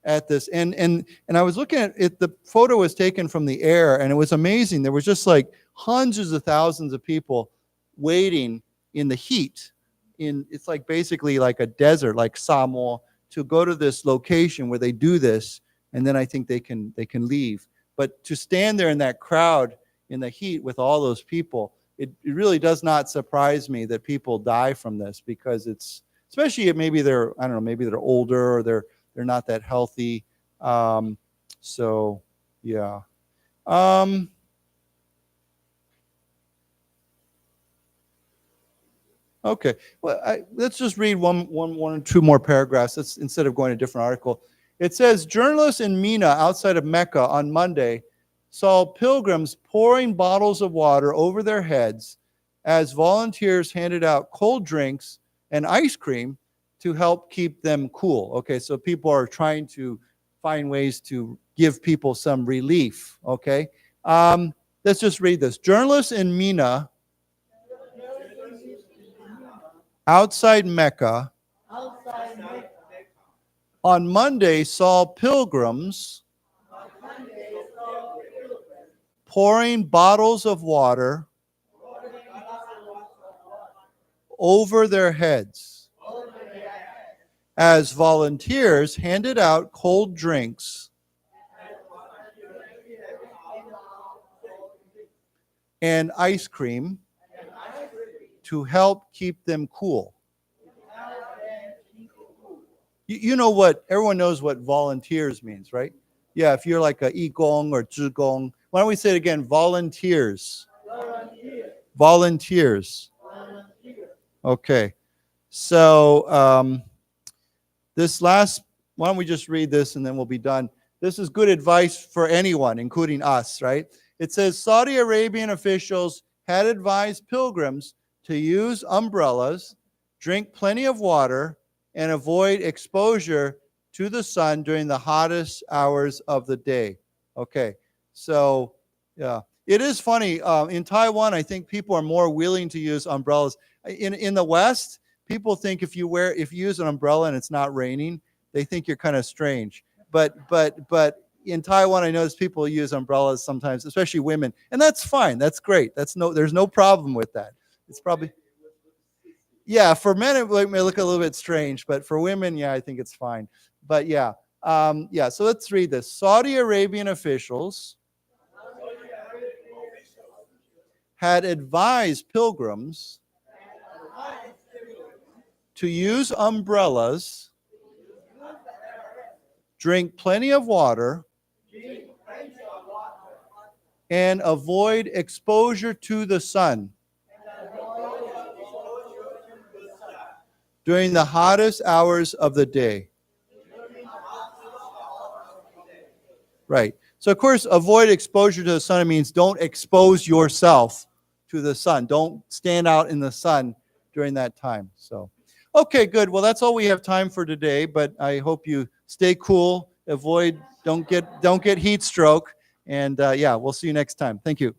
A: at this. And I was looking at it, the photo was taken from the air, and it was amazing. There was just like hundreds of thousands of people waiting in the heat. It's like basically like a desert, like Samoa, to go to this location where they do this, and then I think they can leave. But to stand there in that crowd in the heat with all those people, it really does not surprise me that people die from this, because it's, especially if maybe they're older or they're not that healthy. So yeah. Okay, well, let's just read one or two more paragraphs. Instead of going to a different article. It says, journalists in Mina outside of Mecca on Monday saw pilgrims pouring bottles of water over their heads as volunteers handed out cold drinks and ice cream to help keep them cool. Okay, so people are trying to find ways to give people some relief. Okay, let's just read this. Journalists in Mina outside Mecca, on Monday saw pilgrims pouring bottles of water over their heads as volunteers handed out cold drinks and ice cream to help keep them cool. You know what, everyone knows what volunteers means, right? Yeah, if you're like a 义工 or 志工. Why don't we say it again? Volunteers. Volunteers. Okay. So this last, why don't we just read this and then we'll be done. This is good advice for anyone, including us, right? It says Saudi Arabian officials had advised pilgrims to use umbrellas, drink plenty of water, and avoid exposure to the sun during the hottest hours of the day. Okay, so yeah, it is funny. In Taiwan, I think people are more willing to use umbrellas. In the West, people think if you use an umbrella and it's not raining, they think you're kind of strange. But in Taiwan, I notice people use umbrellas sometimes, especially women, and that's fine. That's great. There's no problem with that. It's probably. Yeah, for men it may look a little bit strange, but for women, yeah, I think it's fine. But yeah, so let's read this. Saudi Arabian officials had advised pilgrims to use umbrellas, drink plenty of water, and avoid exposure to the sun during the hottest hours of the day. Right. So, of course, avoid exposure to the sun. It means don't expose yourself to the sun. Don't stand out in the sun during that time. So, okay, good. Well, that's all we have time for today, but I hope you stay cool, don't get heat stroke, and yeah, we'll see you next time. Thank you.